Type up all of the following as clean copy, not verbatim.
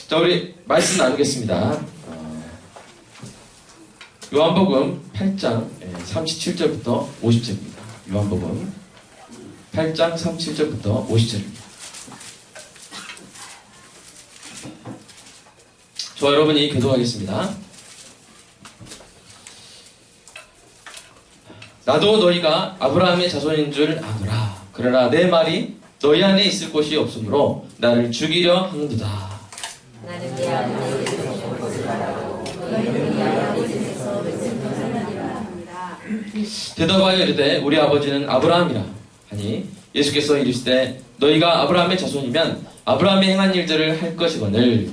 자, 우리 말씀 나누겠습니다. 요한복음 8장 37절부터 50절입니다. 요한복음 8장 37절부터 50절입니다. 저와 여러분이 교독하겠습니다. 나도 너희가 아브라함의 자손인 줄 아노라. 그러나 내 말이 너희 안에 있을 곳이 없으므로 나를 죽이려 하는도다. 나는 내 아버지의 뜻을 보지 말라고 너희는 네 아버지의 뜻에서 하느니라. 대답하여 이르되 우리 아버지는 아브라함이라 하니 예수께서 이르시되 너희가 아브라함의 자손이면 아브라함의 행한 일들을 할 것이거늘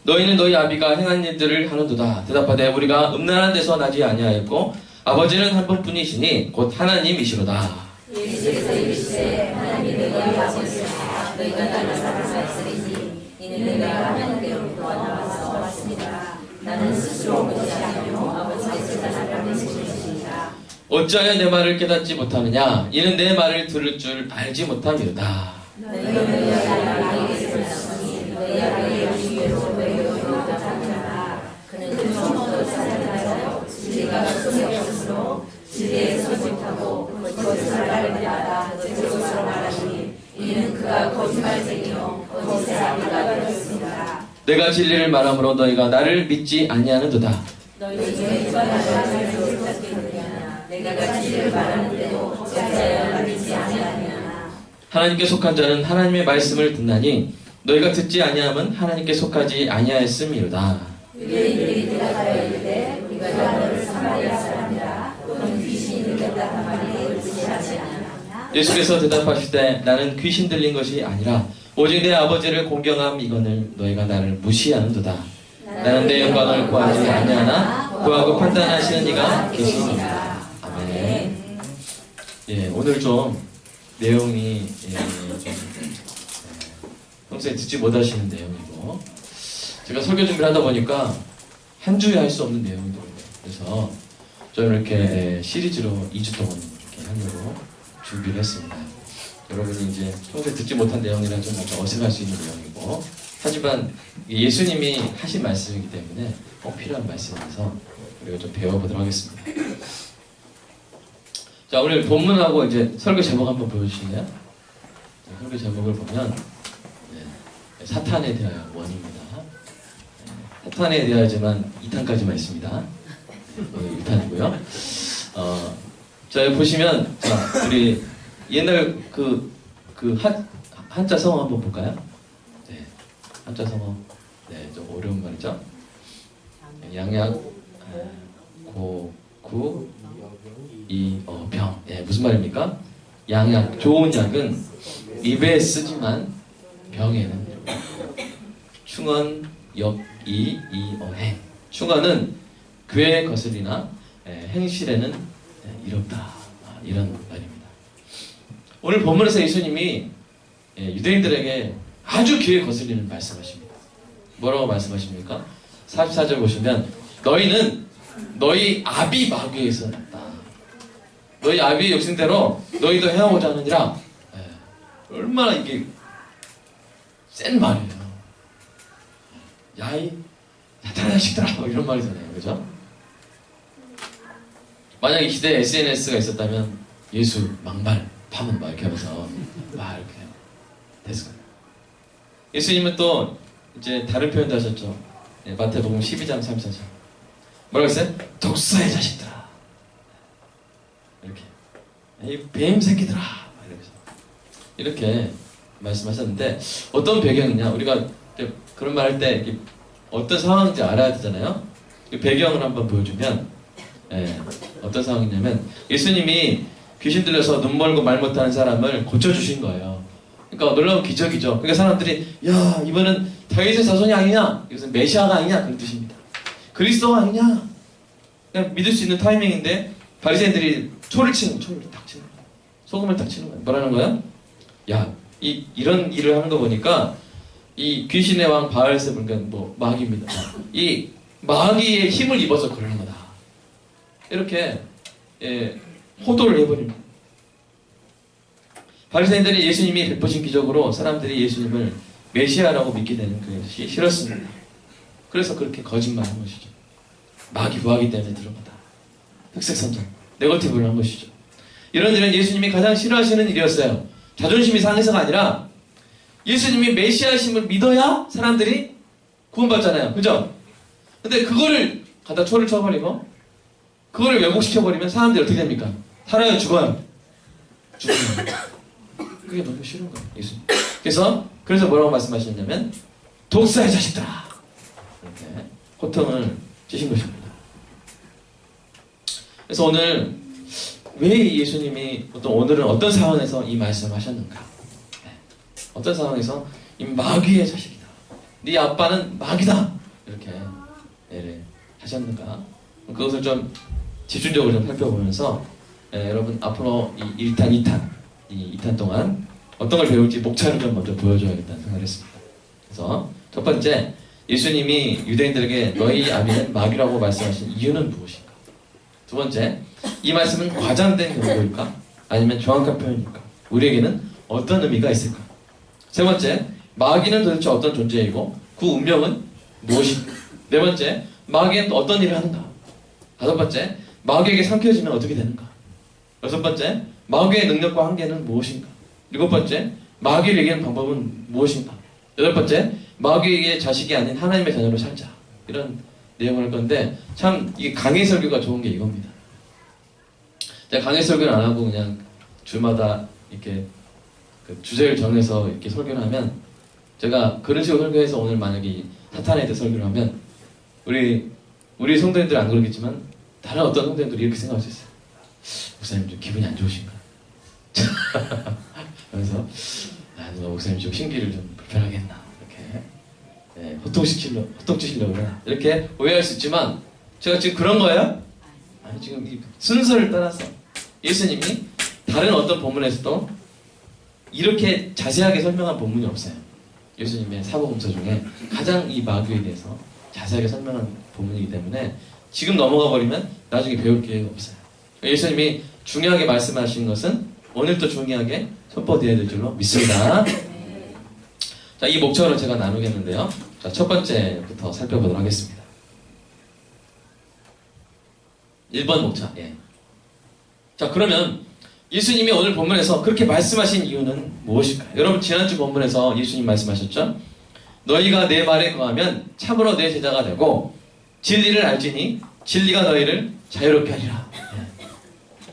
너희는 너희 아비가 행한 일들을 하는도다. 대답하되 우리가 음란한 데서 나지 아니하였고 아버지는 한 분뿐이시니 곧 하나님이시로다. 예수께서 이르시되 하나님이 너희 아버지시라. 너희가 나를 사랑하였으리니 이는 내가 하나님께로부터 나와서 왔습니다. 나는 스스로 오지 않으며 아버지께서 나를 보내시니라. 어찌하여 내 말을 깨닫지 못하느냐? 이는 내 말을 들을 줄 알지 못함이로다. 너희는 너희 아비에게서 났으니 너희 아비의 주위에서 그는 처음부터 사랑하여 진리가 소속이 없으므로 진리에 서지 못하고 거짓말을 말하다 거짓으로 말하니 이는 그가 거짓말쟁이요 거짓의 아비가 되었습니다. 내가 진리를 말함으로 너희가 나를 믿지 아니하는도다. 너희 누가 나를 믿겠느냐? 내가 진리를 말하는데도 어찌하여 믿지 아니하느냐? 하나님께 속한 자는 하나님의 말씀을 듣나니 너희가 듣지 아니함은 하나님께 속하지 아니하였음이로다. 유대인들이 대답하여 이르되 우리가 너를 사마리아 사람이라 또는 귀신이 들렸다 하니 옳지 않느냐? 예수께서 대답하시되 나는 귀신 들린 것이 아니라 오직 내 아버지를 공경함이거늘 너희가 나를 무시하는도다. 나는 내 영광을 구하지 아니하나 구하고 판단하시는 이가 계시니라. 아멘. 예, 오늘 좀 내용이 평소에 듣지 못하시는 내용이고 제가 설교 준비를 하다 보니까 한 주에 할 수 없는 내용이더라고요. 그래서 저는 이렇게 시리즈로 2주 동안 이렇게 하려고 준비를 했습니다. 여러분이 이제 평소에 듣지 못한 내용이라 좀 어색할 수 있는 내용이고 하지만 예수님이 하신 말씀이기 때문에 꼭 필요한 말씀이라서 우리가 좀 배워보도록 하겠습니다. 자, 오늘 본문하고 이제 설교 제목 한번 보여주실래요? 설교 제목을 보면 사탄에 대하여 원입니다. 사탄에 대하여지만 2탄까지만 있습니다. 1탄이고요. 자, 여기 보시면, 자, 우리 옛날 한자 성어 한번 볼까요? 네. 한자 성어. 네, 좀 어려운 말이죠. 양약, 고, 구, 이, 병. 예, 무슨 말입니까? 양약, 좋은 약은 입에 쓰지만 병에는 충언, 역, 이, 행. 충언은 괴에 거슬리나 행실에는 이롭다. 이런 말입니다. 오늘 본문에서 예수님이 유대인들에게 아주 귀에 거슬리는 말씀하십니다. 뭐라고 말씀하십니까? 44절 보시면 너희는 너희 아비 마귀에서 났다. 너희 아비의 욕심대로 너희도 행하고자 하느니라. 얼마나 이게 센 말이에요. 야이 사탄의 자식들아 이런 말이잖아요. 그죠? 만약 이 시대에 SNS가 있었다면 예수 막말 파문 막 이렇게 하면서 막 이렇게 됐을 거예요. 예수님은 또 이제 다른 표현도 하셨죠. 마태복음 12장 34절 뭐라고 했어요? 독사의 자식들아 이렇게 이 뱀 새끼들아 이렇게 말씀하셨는데 어떤 배경이냐 우리가 그런 말 할 때 어떤 상황인지 알아야 되잖아요. 그 배경을 한번 보여주면 어떤 상황이냐면 예수님이 귀신 들려서 눈 멀고 말 못하는 사람을 고쳐주신 거예요. 그러니까 놀라운 기적이죠. 그러니까 사람들이 야 이번은 다윗의 자손이 아니냐 이것은 메시아가 아니냐 그런 뜻입니다. 그리스도가 아니냐 그냥 믿을 수 있는 타이밍인데 바리새인들이 초를 탁 치는 거예요. 소금을 탁 치는 거예요. 뭐라는 거예요? 야 이런 일을 하는 거 보니까 이 귀신의 왕 바알세불 그러니까 뭐 마귀입니다. 이 마귀의 힘을 입어서 그러는 거다. 이렇게 호도를 해버립니다. 바리새인들이 예수님이 베푸신 기적으로 사람들이 예수님을 메시아라고 믿게 되는 것이 싫었습니다. 그래서 그렇게 거짓말한 것이죠. 마귀 부하기 때문에 들은 거다. 흑색선전, 네거티브를 한 것이죠. 이런 일은 예수님이 가장 싫어하시는 일이었어요. 자존심이 상해서가 아니라 예수님이 메시아심을 믿어야 사람들이 구원받잖아요. 그죠? 근데 그거를 갖다 초를 쳐버리고 그거를 왜곡시켜버리면 사람들이 어떻게 됩니까? 살아요? 죽어요? 죽어요. 그게 너무 싫은 거예요. 예수님. 그래서 뭐라고 말씀하시냐면 독사의 자식들아, 이렇게 고통을 주신 것입니다. 그래서 오늘 왜 예수님이 오늘은 어떤 상황에서 이 말씀을 하셨는가? 어떤 상황에서 이 마귀의 자식이다, 네 아빠는 마귀다, 이렇게 하셨는가? 그것을 좀 집중적으로 좀 살펴보면서 여러분 앞으로 이 1탄, 2탄 동안 어떤 걸 배울지 목차를 좀 먼저 보여줘야겠다는 생각을 했습니다. 그래서 첫 번째, 예수님이 유대인들에게 너희 아비는 마귀라고 말씀하신 이유는 무엇인가? 두 번째, 이 말씀은 과장된 경고일까? 아니면 정확한 표현일까? 우리에게는 어떤 의미가 있을까? 세 번째, 마귀는 도대체 어떤 존재이고 그 운명은 무엇인가? 네 번째, 마귀는 또 어떤 일을 하는가? 다섯 번째, 마귀에게 삼켜지면 어떻게 되는가? 여섯 번째, 마귀의 능력과 한계는 무엇인가? 일곱 번째, 마귀를 이기는 방법은 무엇인가? 여덟 번째, 마귀의 자식이 아닌 하나님의 자녀로 살자. 이런 내용을 할 건데, 참 이게 강의 설교가 좋은 게 이겁니다. 제가 강의 설교를 안 하고 그냥 주마다 이렇게 그 주제를 정해서 이렇게 설교를 하면, 제가 그런 식으로 설교해서 오늘 만약에 이 사탄에 대해 설교를 하면 우리 성도님들은 안 그러겠지만 다른 어떤 성도님들이 이렇게 생각할 수 있어요. 목사님 좀 기분이 안 좋으신가? 그래서 누가 목사님 좀 신기를 좀 불편하게 했나? 이렇게 호통 주시려고 그러나? 이렇게 오해할 수 있지만 제가 지금 그런 거예요? 아니, 지금 이 순서를 따라서 예수님이 다른 어떤 본문에서도 이렇게 자세하게 설명한 본문이 없어요. 예수님의 사복음서 중에 가장 이 마귀에 대해서 자세하게 설명한 본문이기 때문에 지금 넘어가 버리면 나중에 배울 기회가 없어요. 예수님이 중요하게 말씀하신 것은 오늘 또 중요하게 선포되어야 될 줄로 믿습니다. 자, 이 목적으로 제가 나누겠는데요. 자, 첫 번째부터 살펴보도록 하겠습니다. 1번 목차. 자, 그러면 예수님이 오늘 본문에서 그렇게 말씀하신 이유는 무엇일까요? 여러분, 지난주 본문에서 예수님 말씀하셨죠? 너희가 내 말에 거하면 참으로 내 제자가 되고 진리를 알지니 진리가 너희를 자유롭게 하리라.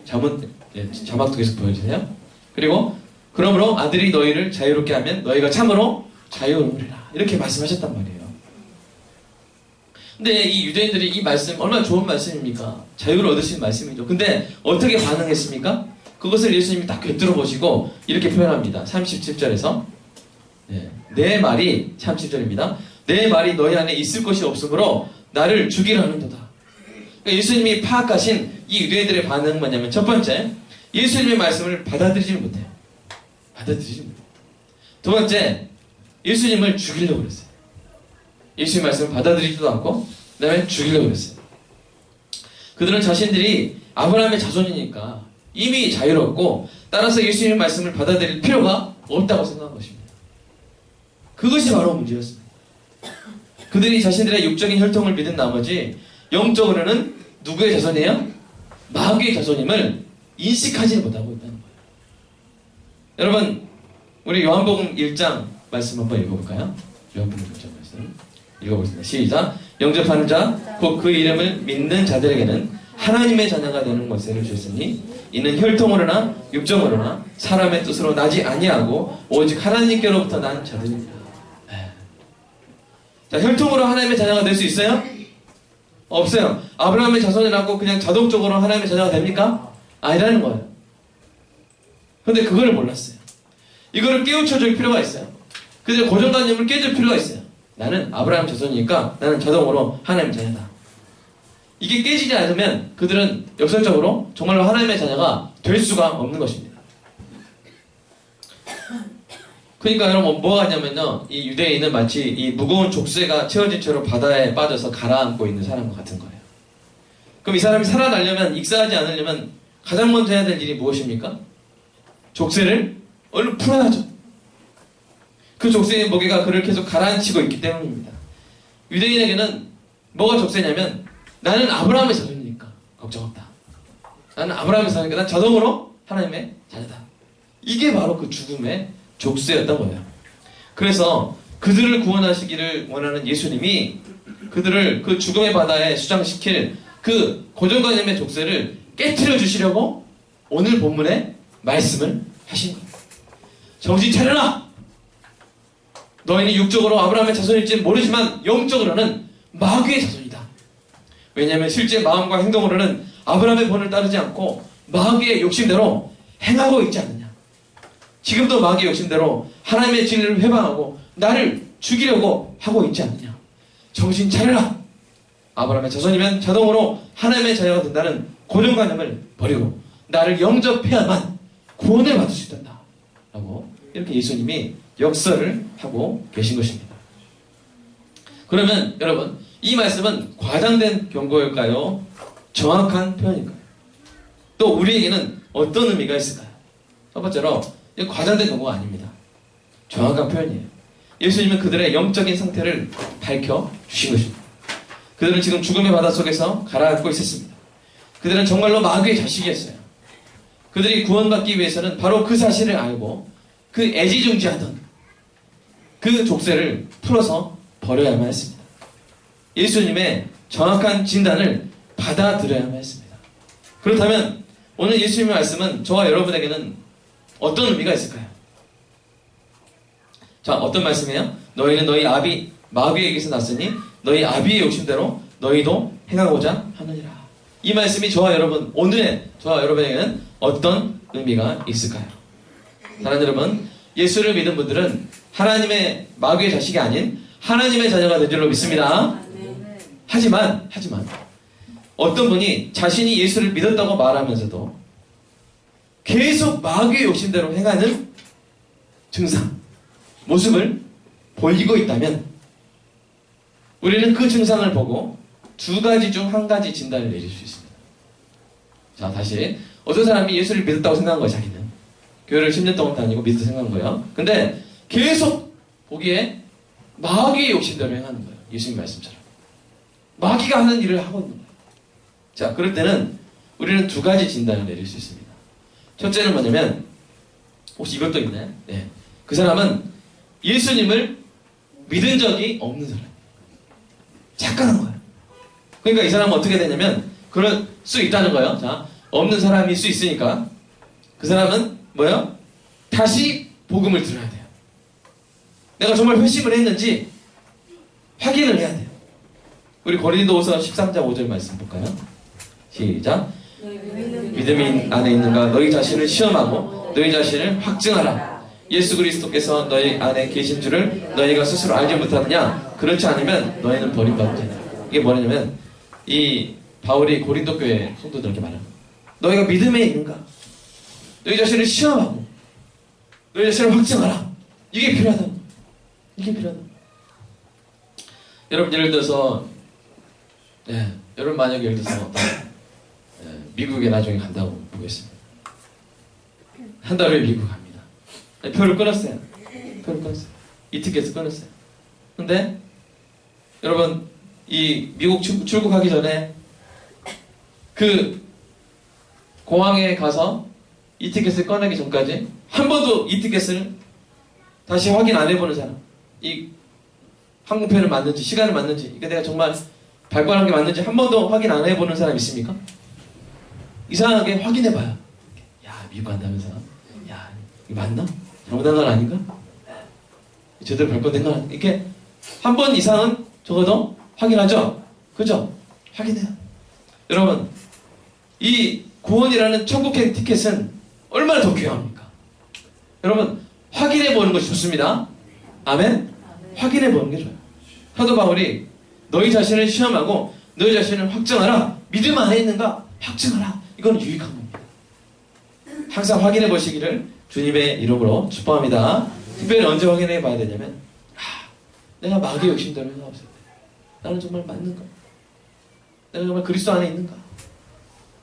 자막도 계속 보여주세요. 그리고 그러므로 아들이 너희를 자유롭게 하면 너희가 참으로 자유로우리라. 이렇게 말씀하셨단 말이에요. 근데 이 유대인들이 이 말씀 얼마나 좋은 말씀입니까? 자유를 얻을 수 있는 말씀이죠. 근데 어떻게 반응했습니까? 그것을 예수님이 딱 꿰뚫어 보시고 이렇게 표현합니다. 37절에서 내 말이 37절입니다. 내 말이 너희 안에 있을 것이 없으므로 나를 죽이려 하는도다. 그러니까 예수님이 파악하신 이 유대인들의 반응은 뭐냐면 첫 번째, 예수님의 말씀을 받아들이지 못해요. 받아들이지 못해요. 두 번째, 예수님을 죽이려고 그랬어요. 예수님의 말씀을 받아들이지도 않고 그 다음에 죽이려고 그랬어요. 그들은 자신들이 아브라함의 자손이니까 이미 자유롭고 따라서 예수님의 말씀을 받아들일 필요가 없다고 생각한 것입니다. 그것이 바로 문제였습니다. 그들이 자신들의 육적인 혈통을 믿은 나머지 영적으로는 누구의 자손이에요? 마귀의 자손임을 인식하지 못하고 있다는 거예요. 여러분, 우리 요한복음 1장 말씀 한번 읽어볼까요? 요한복음 1장 말씀 읽어보겠습니다. 시작. 영접하는 자, 곧 그 이름을 믿는 자들에게는 하나님의 자녀가 되는 권세를 주셨으니 이는 혈통으로나 육정으로나 사람의 뜻으로 나지 아니하고 오직 하나님께로부터 난 자들입니다. 자, 혈통으로 하나님의 자녀가 될 수 있어요? 없어요. 아브라함의 자손이라고 그냥 자동적으로 하나님의 자녀가 됩니까? 아니라는 거예요. 근데 그거를 몰랐어요. 이거를 깨우쳐줄 필요가 있어요. 그들의 고정관념을 깨줄 필요가 있어요. 나는 아브라함 자손이니까 나는 자동으로 하나님의 자녀다. 이게 깨지지 않으면 그들은 역설적으로 정말로 하나님의 자녀가 될 수가 없는 것입니다. 그러니까 여러분 뭐가 있냐면요, 이 유대인은 마치 이 무거운 족쇄가 채워진 채로 바다에 빠져서 가라앉고 있는 사람과 같은 거예요. 그럼 이 사람이 살아나려면, 익사하지 않으려면 가장 먼저 해야 될 일이 무엇입니까? 족쇄를 얼른 풀어야죠. 그 족쇄의 무게가 그를 계속 가라앉히고 있기 때문입니다. 유대인에게는 뭐가 족쇄냐면 나는 아브라함의 자손이니까 걱정 없다. 나는 아브라함의 자손이니까 난 자동으로 하나님의 자녀다. 이게 바로 그 죽음의 족쇄였던 거예요. 그래서 그들을 구원하시기를 원하는 예수님이 그들을 그 죽음의 바다에 수장시킬 그 고정관념의 족쇄를 깨트려 주시려고 오늘 본문에 말씀을 하신 거예요. 정신 차려라! 너희는 육적으로 아브라함의 자손일지 모르지만 영적으로는 마귀의 자손이다. 왜냐하면 실제 마음과 행동으로는 아브라함의 본을 따르지 않고 마귀의 욕심대로 행하고 있지 않느냐. 지금도 마귀의 욕심대로 하나님의 진리를 회방하고 나를 죽이려고 하고 있지 않느냐. 정신 차려라! 아브라함의 자손이면 자동으로 하나님의 자녀가 된다는 고정관념을 버리고 나를 영접해야만 구원을 받을 수 있단다. 라고 이렇게 예수님이 역설을 하고 계신 것입니다. 그러면 여러분, 이 말씀은 과장된 경고일까요? 정확한 표현일까요? 또 우리에게는 어떤 의미가 있을까요? 첫 번째로 과장된 경고가 아닙니다. 정확한 표현이에요. 예수님은 그들의 영적인 상태를 밝혀주신 것입니다. 그들은 지금 죽음의 바다 속에서 가라앉고 있었습니다. 그들은 정말로 마귀의 자식이었어요. 그들이 구원받기 위해서는 바로 그 사실을 알고 그 애지중지하던 그 족쇄를 풀어서 버려야만 했습니다. 예수님의 정확한 진단을 받아들여야만 했습니다. 그렇다면 오늘 예수님의 말씀은 저와 여러분에게는 어떤 의미가 있을까요? 자, 어떤 말씀이에요? 너희는 너희 아비 마귀에게서 났으니 너희 아비의 욕심대로 너희도 행하고자 하느니라. 이 말씀이 저와 여러분, 오늘의 저와 여러분에게는 어떤 의미가 있을까요? 사랑하는 여러분, 예수를 믿은 분들은 하나님의 마귀의 자식이 아닌 하나님의 자녀가 된 줄로 믿습니다. 하지만 어떤 분이 자신이 예수를 믿었다고 말하면서도 계속 마귀의 욕심대로 행하는 증상, 모습을 보이고 있다면 우리는 그 증상을 보고 두 가지 중 한 가지 진단을 내릴 수 있습니다. 자, 다시 어떤 사람이 예수를 믿었다고 생각한 거예요. 자기는 교회를 10년 동안 다니고 믿었다고 생각한 거예요. 근데 계속 보기에 마귀의 욕심대로 행하는 거예요. 예수님 말씀처럼 마귀가 하는 일을 하고 있는 거예요. 자, 그럴 때는 우리는 두 가지 진단을 내릴 수 있습니다. 첫째는 뭐냐면, 혹시 이것도 있나요? 네. 그 사람은 예수님을 믿은 적이 없는 사람이에요. 착각한 거예요. 그러니까 이 사람은 어떻게 되냐면 그럴 수 있다는 거예요. 자, 없는 사람일 수 있으니까 그 사람은 뭐예요? 다시 복음을 들어야 돼요. 내가 정말 회심을 했는지 확인을 해야 돼요. 우리 고린도후서 13장 5절 말씀 볼까요? 시작. 믿음이 안에 있는가 너희 자신을 시험하고 너희 자신을 확증하라. 예수 그리스도께서 너희 안에 계신 줄을 너희가 스스로 알지 못하느냐? 그렇지 않으면 너희는 버림받으리라. 이게 뭐냐면 이 바울이 고린도 교회 성도들에게 말합니다. 너희가 믿음에 있는가? 너희 자신을 시험하고 너희 자신을 확증하라. 이게 필요하다. 이게 필요하다. 여러분 예를 들어서 여러분 만약에 예를 들어서 미국에 나중에 간다고 보겠습니다. 한 달 후에 미국 갑니다. 표를 끊었어요. 이 티켓을 끊었어요. 근데 여러분 이 미국 출국하기 전에 그 공항에 가서 이 티켓을 꺼내기 전까지 한 번도 이 티켓을 다시 확인 안 해보는 사람, 이 항공편을 맞는지 시간을 맞는지 이게 내가 정말 발권한 게 맞는지 한 번도 확인 안 해보는 사람 있습니까? 이상하게 확인해봐요. 야, 미국 간다면서 야, 이거 맞나? 잘못한 건 아닌가? 제대로 발권된 건 아닌가? 이렇게 한 번 이상은 적어도 확인하죠? 그죠? 확인해요. 여러분, 이 구원이라는 천국행 티켓은 얼마나 더 귀합니까? 여러분, 확인해보는 것이 좋습니다. 아멘? 확인해보는 게 좋아요. 사도 바울이 너희 자신을 시험하고 너희 자신을 확증하라. 믿음 안에 있는가? 확증하라. 이건 유익한 겁니다. 항상 확인해 보시기를 주님의 이름으로 축복합니다. 특별히 언제 확인해 봐야 되냐면 내가 마귀의 욕심대로 행하고 있을 때 나는 정말 맞는가? 내가 정말 그리스도 안에 있는가?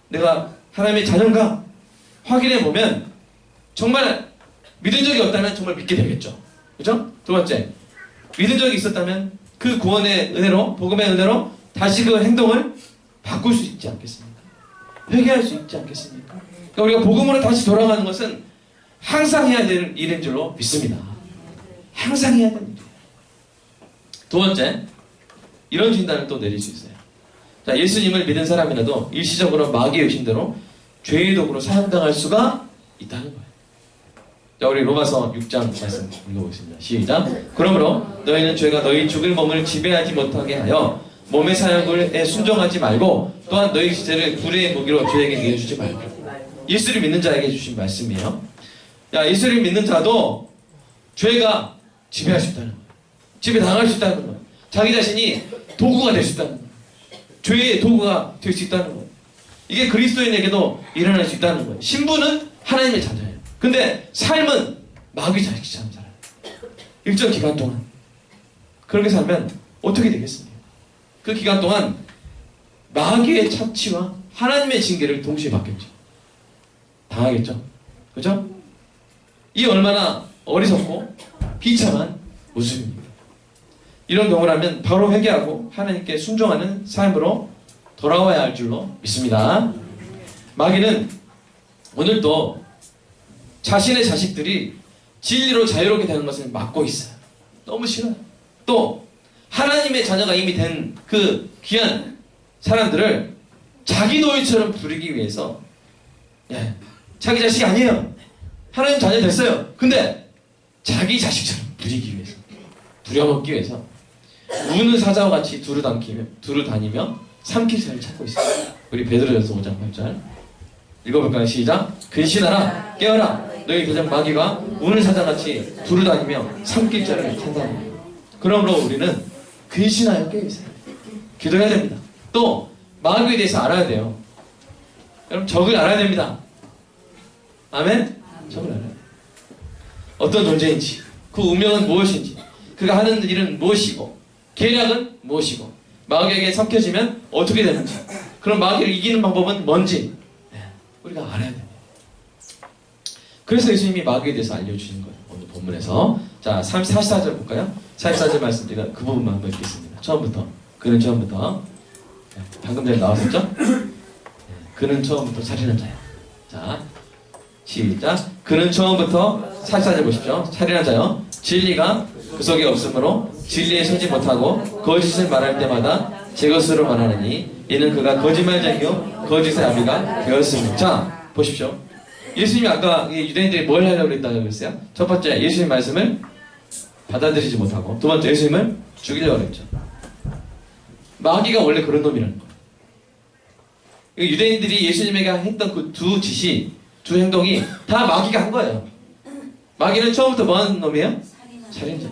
내가 하나님의 자녀인가 확인해 보면 정말 믿은 적이 없다면 정말 믿게 되겠죠. 그죠? 두 번째, 믿은 적이 있었다면 그 구원의 은혜로, 복음의 은혜로 다시 그 행동을 바꿀 수 있지 않겠습니까? 회개할 수 있지 않겠습니까? 그러니까 우리가 복음으로 다시 돌아가는 것은 항상 해야 될 일인 줄로 믿습니다. 항상 해야 되는 일이에요. 두 번째, 이런 진단을 또 내릴 수 있어요. 자, 예수님을 믿은 사람이라도 일시적으로 마귀의 의심대로 죄의 도구로 사용당할 수가 있다는 거예요. 자, 우리 로마서 6장 말씀 읽어보겠습니다. 시작. 그러므로 너희는 죄가 너희 죽을 몸을 지배하지 못하게 하여 몸의 사역에 순종하지 말고 또한 너희 지체를 불의의 무기로 죄에게 내어주지 말고. 예수를 믿는 자에게 주신 말씀이에요. 야, 예수를 믿는 자도 죄가 지배할 수 있다는 거예요. 지배당할 수 있다는 거예요. 자기 자신이 도구가 될 수 있다는 거예요. 죄의 도구가 될 수 있다는 거예요. 이게 그리스도인에게도 일어날 수 있다는 거예요. 신부는 하나님의 자녀예요. 근데 삶은 마귀 자식처럼 살아요. 일정 기간 동안. 그렇게 살면 어떻게 되겠습니까? 그 기간 동안 마귀의 착취와 하나님의 징계를 동시에 받겠죠. 당하겠죠. 그죠? 이 얼마나 어리석고 비참한 모습입니다. 이런 경우라면 바로 회개하고 하나님께 순종하는 삶으로 돌아와야 할 줄로 믿습니다. 마귀는 오늘도 자신의 자식들이 진리로 자유롭게 되는 것을 막고 있어요. 너무 싫어요. 또 하나님의 자녀가 이미 된 그 귀한 사람들을 자기 노예처럼 부리기 위해서 자기 자식이 아니에요. 하나님 자녀 됐어요. 근데 자기 자식처럼 부리기 위해서, 부려먹기 위해서 우는 사자와 같이 두루 다니며 삼킬 새를 찾고 있어요. 우리 베드로전서 5장 8절 읽어볼까요? 시작. 근신하라, 깨어라. 너희 대장 마귀가 우는 사자같이 두루 다니며 삼킬 자를 찾는다. 그러므로 우리는 근신하여 깨어있어요. 기도해야 됩니다. 또 마귀에 대해서 알아야 돼요. 여러분, 적을 알아야 됩니다. 아멘? 적을 알아야 돼요. 어떤 존재인지, 그 운명은 무엇인지, 그가 하는 일은 무엇이고, 계략은 무엇이고, 마귀에게 섞여지면 어떻게 되는지, 그럼 마귀를 이기는 방법은 뭔지 우리가 알아야 됩니다. 그래서 예수님이 마귀에 대해서 알려주시는 거예요. 오늘 본문에서. 자, 44절 볼까요? 44절 말씀 제가 그 부분만 한번 읽겠습니다. 처음부터. 그는 처음부터. 방금 전에 나왔었죠? 그는 처음부터 살인한 자야. 자, 시작. 그는 처음부터 44절 보십시오. 살인한 자요. 진리가 그 속에 없으므로 진리에 서지 못하고 거짓을 말할 때마다 제 것으로 말하느니 이는 그가 거짓말쟁이요 거짓의 아비가 되었습니다. 자, 보십시오. 예수님이 아까 유대인들이 뭘 하려고 그랬다고 그랬어요? 첫 번째, 예수님 말씀을 받아들이지 못하고, 두 번째, 예수님을 죽이려고 그랬죠. 마귀가 원래 그런 놈이라는 거예요. 유대인들이 예수님에게 했던 그 두 짓이, 두 행동이 다 마귀가 한 거예요. 마귀는 처음부터 뭐 하는 놈이에요? 살인자.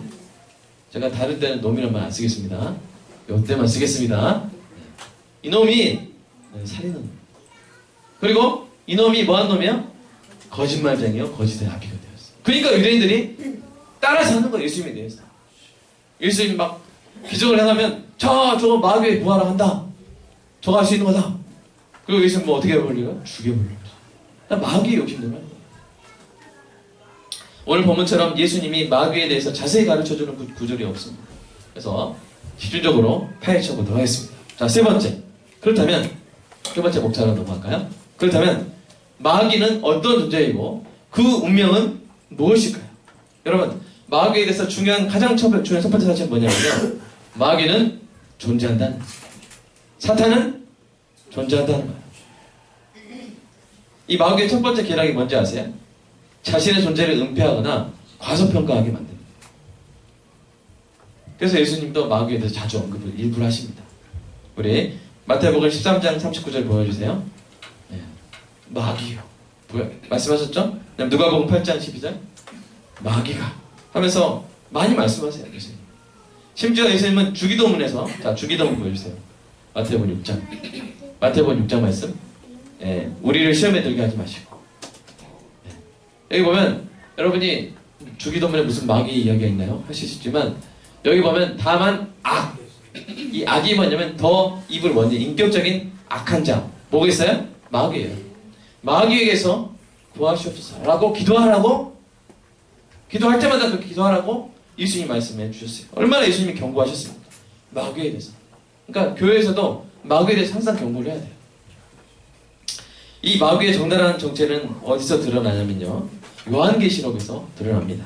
제가 다른 때는 놈이란 말 안 쓰겠습니다. 이때만 쓰겠습니다. 이놈이 살인한. 그리고 이놈이 뭐 한 놈이야? 거짓말쟁이요 거짓의 아비가 되었어요. 그러니까 유대인들이 따라서 하는 거예요. 예수님에 대해서. 예수님 막 기적을 행하면 저거 마귀의 부활을 한다. 저거 할 수 있는 거다. 그리고 예수님 뭐 어떻게 해버려요? 죽여버려요. 마귀의 욕심대로 하는 거예요. 오늘 본문처럼 예수님이 마귀에 대해서 자세히 가르쳐주는 구절이 없습니다. 그래서 집중적으로 파헤쳐 보도록 하겠습니다. 자, 세 번째. 그렇다면 세 번째 목차로 넘어갈까요? 그렇다면 마귀는 어떤 존재이고 그 운명은 무엇일까요? 여러분, 마귀에 대해서 가장 중요한 첫 번째 사실은 뭐냐면요, 마귀는 존재한다는 거예요. 사탄은 존재한다는 거예요. 이 마귀의 첫 번째 계략이 뭔지 아세요? 자신의 존재를 은폐하거나 과소평가하게 만듭니다. 그래서 예수님도 마귀에 대해서 자주 언급을 일부러 하십니다. 우리 마태복음 13장 39절 보여주세요. 네. 마귀요. 말씀하셨죠? 누가복음 8장 12절 마귀가 하면서 많이 말씀하세요. 예수님. 심지어 예수님은 주기도문에서, 자, 주기도문 보여주세요. 마태복음 6장. 마태복음 6장 말씀. 예, 우리를 시험에 들게 하지 마시고. 예. 여기 보면 여러분이 주기도문에 무슨 마귀 이야기가 있나요? 하실 수 있지만 여기 보면 다만 악. 이 악이 뭐냐면 더 입을 원인, 인격적인 악한 자. 뭐겠어요? 마귀예요. 마귀에게서 구하시옵소서라고 기도하라고, 기도할 때마다 그렇게 기도하라고 예수님이 말씀해 주셨어요. 얼마나 예수님이 경고하셨습니까? 마귀에 대해서. 그러니까 교회에서도 마귀에 대해서 항상 경고를 해야 돼요. 이 마귀의 적나라한 정체는 어디서 드러나냐면요, 요한계시록에서 드러납니다.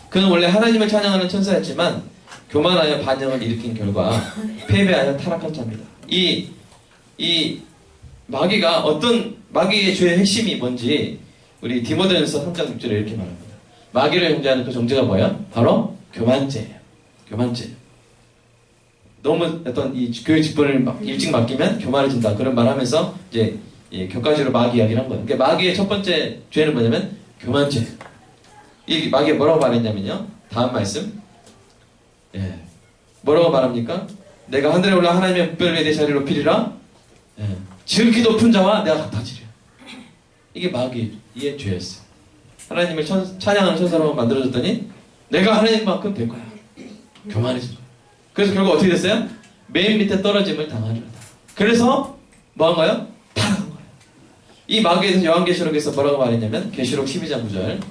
그는 원래 하나님을 찬양하는 천사였지만 교만하여 반역을 일으킨 결과 패배하여 타락한 자입니다. 이 마귀가 어떤, 마귀의 죄의 핵심이 뭔지 우리 디모데전서 3장 6절에 이렇게 말합니다. 마귀를 정죄하는 그 정죄가 뭐예요? 바로 교만죄예요. 교만죄. 너무 어떤 이 교회 직분을 일찍 맡기면 교만해진다, 그런 말 하면서 이제 격가지로 마귀 이야기를 한 거예요. 그러니까 마귀의 첫 번째 죄는 뭐냐면 교만죄. 이 마귀가 뭐라고 말했냐면요, 다음 말씀, 뭐라고 말합니까? 내가 하늘에 올라 하나님의 묵별 위에 내 자리를 높이리라. 지극히 높은 자와 내가 같아지리라. 이게 마귀의 죄였어요. 하나님을 찬양하는 천사로 만들어줬더니 내가 하나님만큼 될 거야. 교만해진 거야. 그래서 결국 어떻게 됐어요? 맨 밑에 떨어짐을 당하리로다. 그래서 뭐 한 거예요? 타락한 거예요. 이 마귀에 대해서 요한계시록에서 뭐라고 말했냐면, 계시록 12장 9절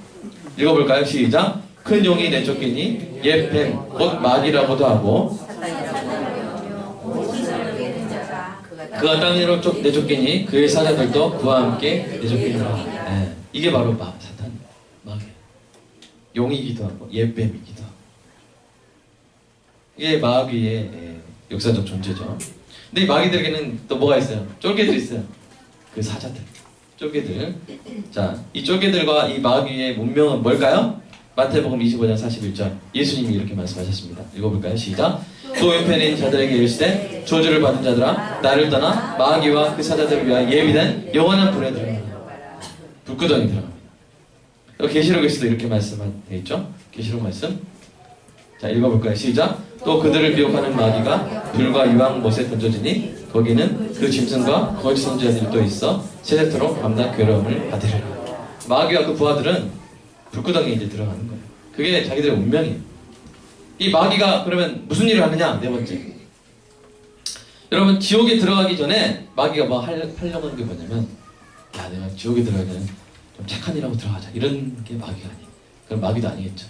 읽어볼까요? 시작. 큰 용이 내쫓기니 옛 뱀 곧 마귀라고도 하고 그가 땅 위로 내쫓기니 그의 사자들도 그와 함께 내쫓기니라. 이게 바로 사탄, 마귀. 용이기도 하고 옛 뱀이기도 하고. 이게 마귀의 역사적 존재죠. 근데 이 마귀들에게는 또 뭐가 있어요? 쫄개들이 있어요. 그 사자들, 쫄개들. 자, 이 쫄개들과 이 마귀의 문명은 뭘까요? 마태복음 25장 41절 예수님이 이렇게 말씀하셨습니다. 읽어볼까요? 시작. 또 왼편에 있는 자들에게 이르시되 저주를 받은 자들아, 나를 떠나 마귀와 그 사자들을 위하여 예비된 영원한 불에 들어가라. 불구덩이 들어갑니다. 계시록에서도 이렇게 말씀되어 있죠. 계시록 말씀. 자, 읽어볼까요? 시작. 또 그들을 미혹하는 마귀가 불과 유황 못에 던져지니 거기는 그 짐승과 거짓 선지자들도 있어 세세토록 밤낮 괴로움을 받으리라. 마귀와 그 부하들은 불구덩이에 이제 들어가는 거예요. 그게 자기들의 운명이에요. 이 마귀가 그러면 무슨 일을 하느냐? 네 번째. 여러분, 지옥에 들어가기 전에 마귀가 뭐 하려고 하는 게 뭐냐면, 야, 내가 지옥에 들어가기 전에 좀 착한 일하고 들어가자, 이런 게 마귀가 아니에요. 그럼 마귀도 아니겠죠.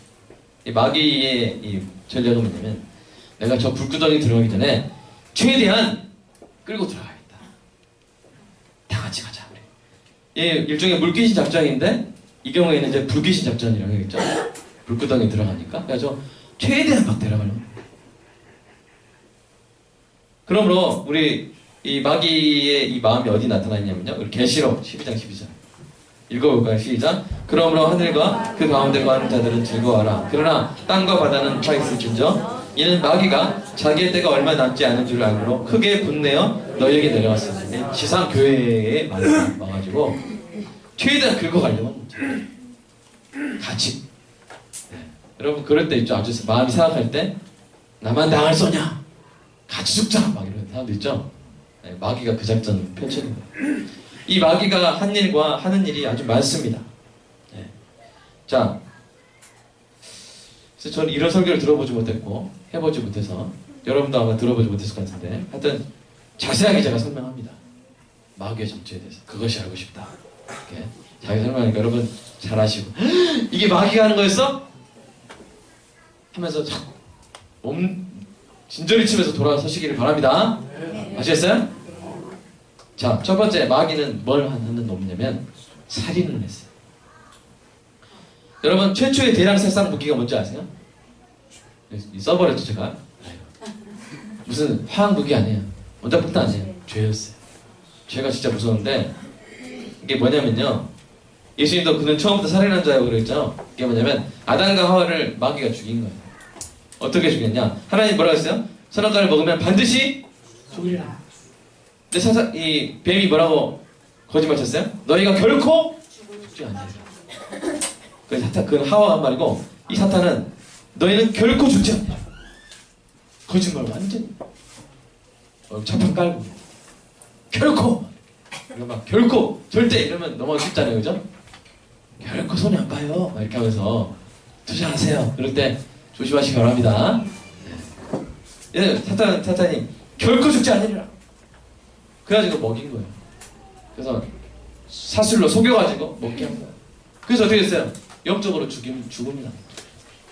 이 마귀의 이 전략은 뭐냐면, 내가 저 불구덩이 들어가기 전에 최대한 끌고 들어가야겠다. 다 같이 가자. 예, 일종의 물귀신 작전인데 이 경우에는 이제 불귀신 작전이라고 하겠죠. 불구덩이 들어가니까. 그래서 최대한 막 데려가려고. 그러므로 우리 이 마귀의 이 마음이 어디 나타나냐면요, 우리 계시록 12장 12절 읽어볼까요? 시작. 그러므로 하늘과 그 가운데 거하는 자들은 즐거워하라. 그러나 땅과 바다는 파 있을진저 이는 마귀가 자기의 때가 얼마 남지 않은 줄 알므로 크게 분내어 너희에게 내려왔습니다. 지상 교회에 와가지고 최대한 긁어가려고 하는 거죠. 같이. 여러분, 그럴 때 있죠. 아주 마음이 생각할 때 나만 당할 소냐? 같이 죽자! 막 이런 사람도 있죠. 마귀가 그 작전 펼치는 거예요. 이 마귀가 한 일과 하는 일이 아주 많습니다. 자, 그래서 저는 이런 설교를 들어보지 못했고 해보지 못해서 여러분도 아마 들어보지 못했을 것 같은데, 하여튼 자세하게 제가 설명합니다. 마귀의 정체에 대해서. 그것이 알고 싶다. 이렇게 자기 설명하니까 여러분 잘 아시고, 이게 마귀가 하는 거였어? 하면서 진저리 치면서 돌아서시기를 바랍니다. 아시겠어요? 자, 첫 번째, 마귀는 뭘 하는 놈이냐면 살인을 했어요. 여러분, 최초의 대량 살상 무기가 뭔지 아세요? 써버렸죠, 제가. 무슨 화학 무기 아니에요. 원자폭탄 아니에요. 죄였어요. 죄가 진짜 무서운데, 이게 뭐냐면요, 예수님도 그는 처음부터 살인한 자라고 그랬죠. 이게 뭐냐면 아담과 하와를 마귀가 죽인 거예요. 어떻게 죽였냐? 하나님 뭐라고 했어요? 선악과를 먹으면 반드시 죽으리라. 근데 이 뱀이 뭐라고 거짓말 쳤어요? 너희가 결코 죽지 않으리라. 그건 하와가 한 말이고, 이 사탄은 너희는 결코 죽지 않으리라. 거짓말 완전히 차판 깔고 결코, 막 결코, 절대 이러면 너무 쉽잖아요, 그죠? 결코 손이 안 가요. 막 이렇게 하면서 투자하세요. 그럴 때 조심하시기 바랍니다. 사탄이 결코 죽지 않으리라. 그래가지고 먹인 거예요. 그래서 사슬로 속여가지고 먹게 한 거야. 그래서 어떻게 됐어요? 영적으로 죽음이나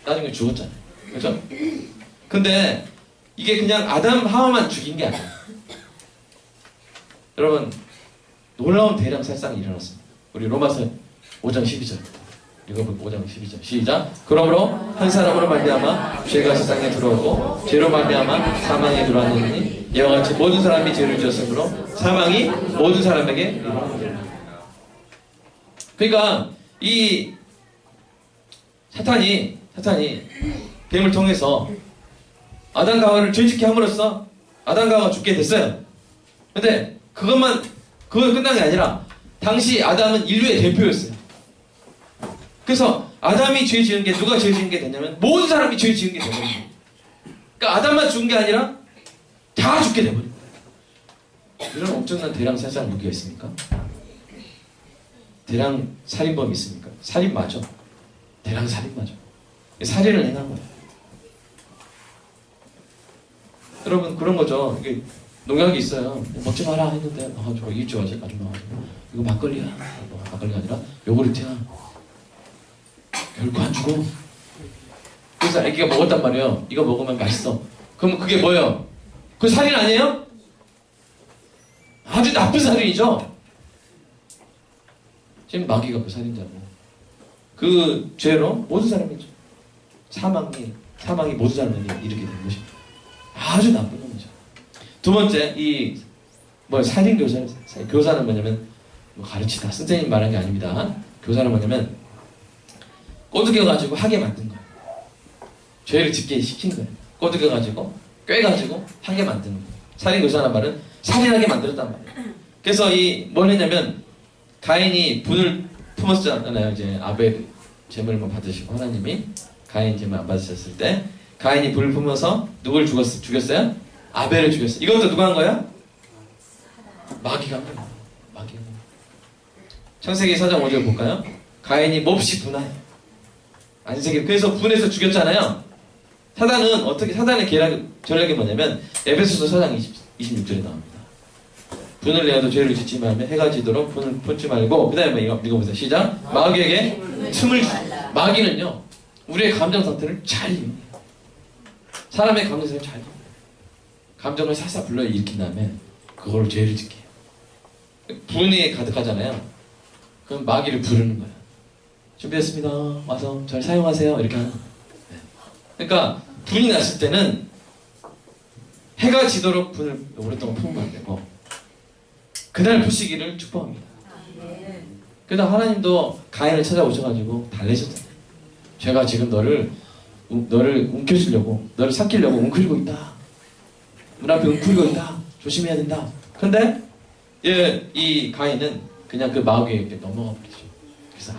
나중에 죽었잖아요. 그죠? 근데 이게 그냥 아담 하와만 죽인 게 아니에요. 여러분, 놀라운 대량살상이 일어났습니다. 우리 로마서 5장 12절 읽어볼게요. 5장 12절 시작. 그러므로 한 사람으로 말미암아 죄가 세상에 들어오고 죄로 말미암아 사망에 들어왔느니 이와 같이 모든 사람이 죄를 지었으므로 사망이 모든 사람에게 이르렀느니라. 그러니까 이 사탄이 뱀을 통해서 아담과 하와를 죄짓게 함으로써 아담과 하와가 죽게 됐어요. 근데 그거 끝난 게 아니라 당시 아담은 인류의 대표였어요. 그래서 아담이 죄 지은 게 누가 죄 지은 게 됐냐면 모든 사람이 죄 지은 게 돼버린 거예요. 그러니까 아담만 죽은 게 아니라 다 죽게 돼버린 거예요. 이런 엄청난 대량 살상 무기가 있습니까? 대량 살인범이 있습니까? 살인 맞아. 대량 살인 맞아. 살인을 행한 거예요. 여러분 그런 거죠. 이게 농약이 있어요. 먹지 마라 했는데 저 이게 좋아하지 아줌마 이거 막걸리야. 막걸리가 아니라 요구르트야. 결코 안 주고. 그래서 애기가 먹었단 말이에요. 이거 먹으면 맛있어. 그럼 그게 뭐예요? 그 살인 아니에요? 아주 나쁜 살인이죠. 지금 마귀가 그 살인자고 그 죄로 모든 사람이죠. 사망이 모든 사람에게 이르게 된 것입니다. 아주 나쁜 놈이죠. 두 번째, 살인 교사는 뭐냐면 가르치다. 선생님 말한 게 아닙니다. 교사는 뭐냐면 꼬드겨가지고 하게 만든 거예요. 죄를 짓게 시킨 거예요. 꼬드겨가지고 꿰가지고 하게 만드는 거예요. 살인 교사라는 말은 살인하게 만들었단 말이에요. 그래서 뭘 했냐면 가인이 분을 품었잖아요. 이제 아벨 제물만 받으시고 하나님이 가인 제물 안 받으셨을 때 가인이 불을 품어서 누굴 죽였어요? 아벨을 죽였어요. 이것도 누가 한 거야? 마귀가 한 거예요. 마귀가. 창세기 4장 5절 볼까요? 가인이 몹시 분하해. 안색이. 그래서 분해서 죽였잖아요. 사단의 전략이 뭐냐면 에베소서 4장 26절에 나옵니다. 분을 내어도 죄를 짓지 말며 해가 지도록 분을 품지 말고 그 다음에 이거 보세요. 시작. 마귀에게 틈을 주. 마귀는요 우리의 감정 상태를 잘 이용해요. 사람의 감정 상태를 잘 이용해요. 감정을 살살 불러 일으킨 다음에 그걸로 죄를 짓게 해요. 분이 가득하잖아요. 그럼 마귀를 부르는 거예요. 준비됐습니다. 와서 잘 사용하세요. 이렇게 하는 거예요. 그러니까 분이 났을 때는 해가 지도록 분을 오랫동안 품으면 안 되고 그날 푸시기를 축복합니다. 그러다 하나님도 가인을 찾아오셔가지고 달래셨잖아요. 제가 지금 너를 움켜쥐려고 너를 삭히려고 웅크리고 있다. 문 앞에 웅크리고 있다. 조심해야 된다. 근데 이 가인은 그냥 그 마귀에게 넘어가 버리죠. 그래서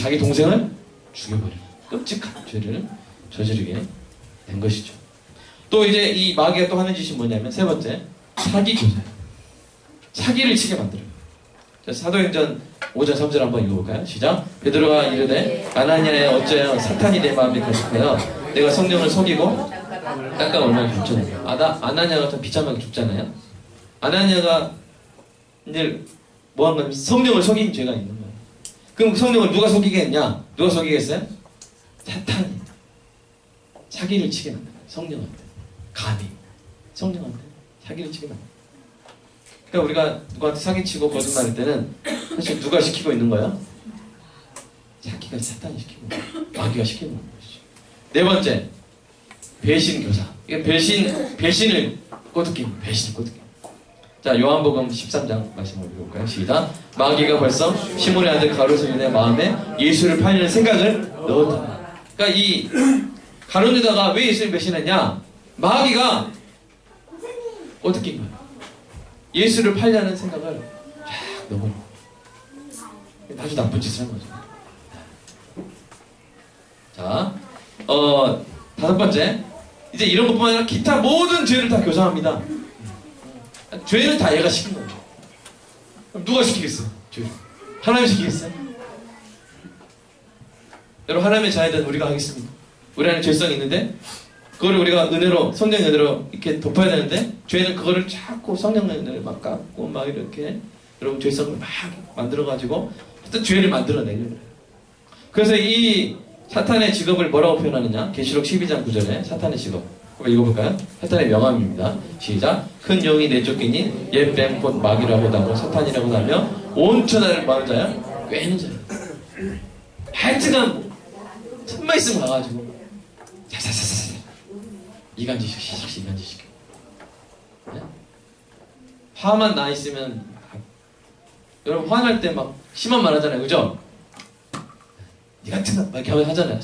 자기 동생을 죽여버리는 끔찍한 죄를 저지르게 된 것이죠. 또 이제 이 마귀가 또 하는 짓이 뭐냐면 세 번째, 사기 교사예요. 사기를 치게 만들어요. 사도행전 5장 3절 한번 읽어볼까요? 시작. 베드로가 이르되 아나니아에 어찌하여 사탄이 내 마음에 거듭하여 내가 성령을 속이고 땅가 얼마나 감춰내요. 아나니아가 참 비참하게 죽잖아요. 아나니아가 이제 뭐한 거냐면 성령을 속인 죄가 있는 거예요. 그럼 성령을 누가 속이게 했냐? 누가 속이게 했어요? 사탄이 사기를 치게 만든 거예요. 성령한테 감히 성령한테 사기를 치게 만든 거예요. 그러니까 우리가 누구한테 사기치고 거짓말할 때는 사실 누가 시키고 있는 거야? 사기가 사탄이 시키고 마귀가 시키고 있는 것이죠. 네 번째, 배신 교사. 이게 배신을 꼬드김, 배신을 꼬드김. 자, 요한복음 13장 말씀을 읽어볼까요? 시작. 마귀가 벌써 시몬의 아들 가룟유다의 마음에 예수를 팔리는 생각을 넣었다. 그러니까 이 가룟유다가 왜 예수를 배신했냐? 마귀가 꼬드긴 거예요. 예수를 팔려는 생각을 쫙 넣어버려. 아주 나쁜 짓을 한 거죠. 자, 다섯 번째. 이제 이런 것뿐만 아니라 기타 모든 죄를 다 교사합니다. 죄는 다 얘가 시킨 거예요. 그럼 누가 시키겠어요? 죄를. 하나님 시키겠어요? 여러분, 하나님의 자녀된 우리가 하겠습니까? 우리 안에 죄성이 있는데 그거를 우리가 성령의 은혜로 이렇게 덮어야 되는데 죄는 그거를 자꾸 성령의 은혜를 막 깎고 막 이렇게 여러분 죄성을 막 만들어가지고 어떤 죄를 만들어내려고 그래요. 그래서 이 사탄의 직업을 뭐라고 표현하느냐? 계시록 12장 9절에 사탄의 직업. 한번 읽어볼까요? 사탄의 명함입니다. 시작. 큰 영이 내쫓기니 옛 뱀 곧 마귀라고도 하고 사탄이라고도 하며 온 천하를 마을 자야 꿰는 자야. 하여튼간 천만 있으면 가가지고 사사사사 이간질시켜 이간질시켜. 네? 화만 나 있으면 여러분 화날 때 막 심한 말 하잖아요, 그죠? 니 같은 거 막 이렇게 하잖아요.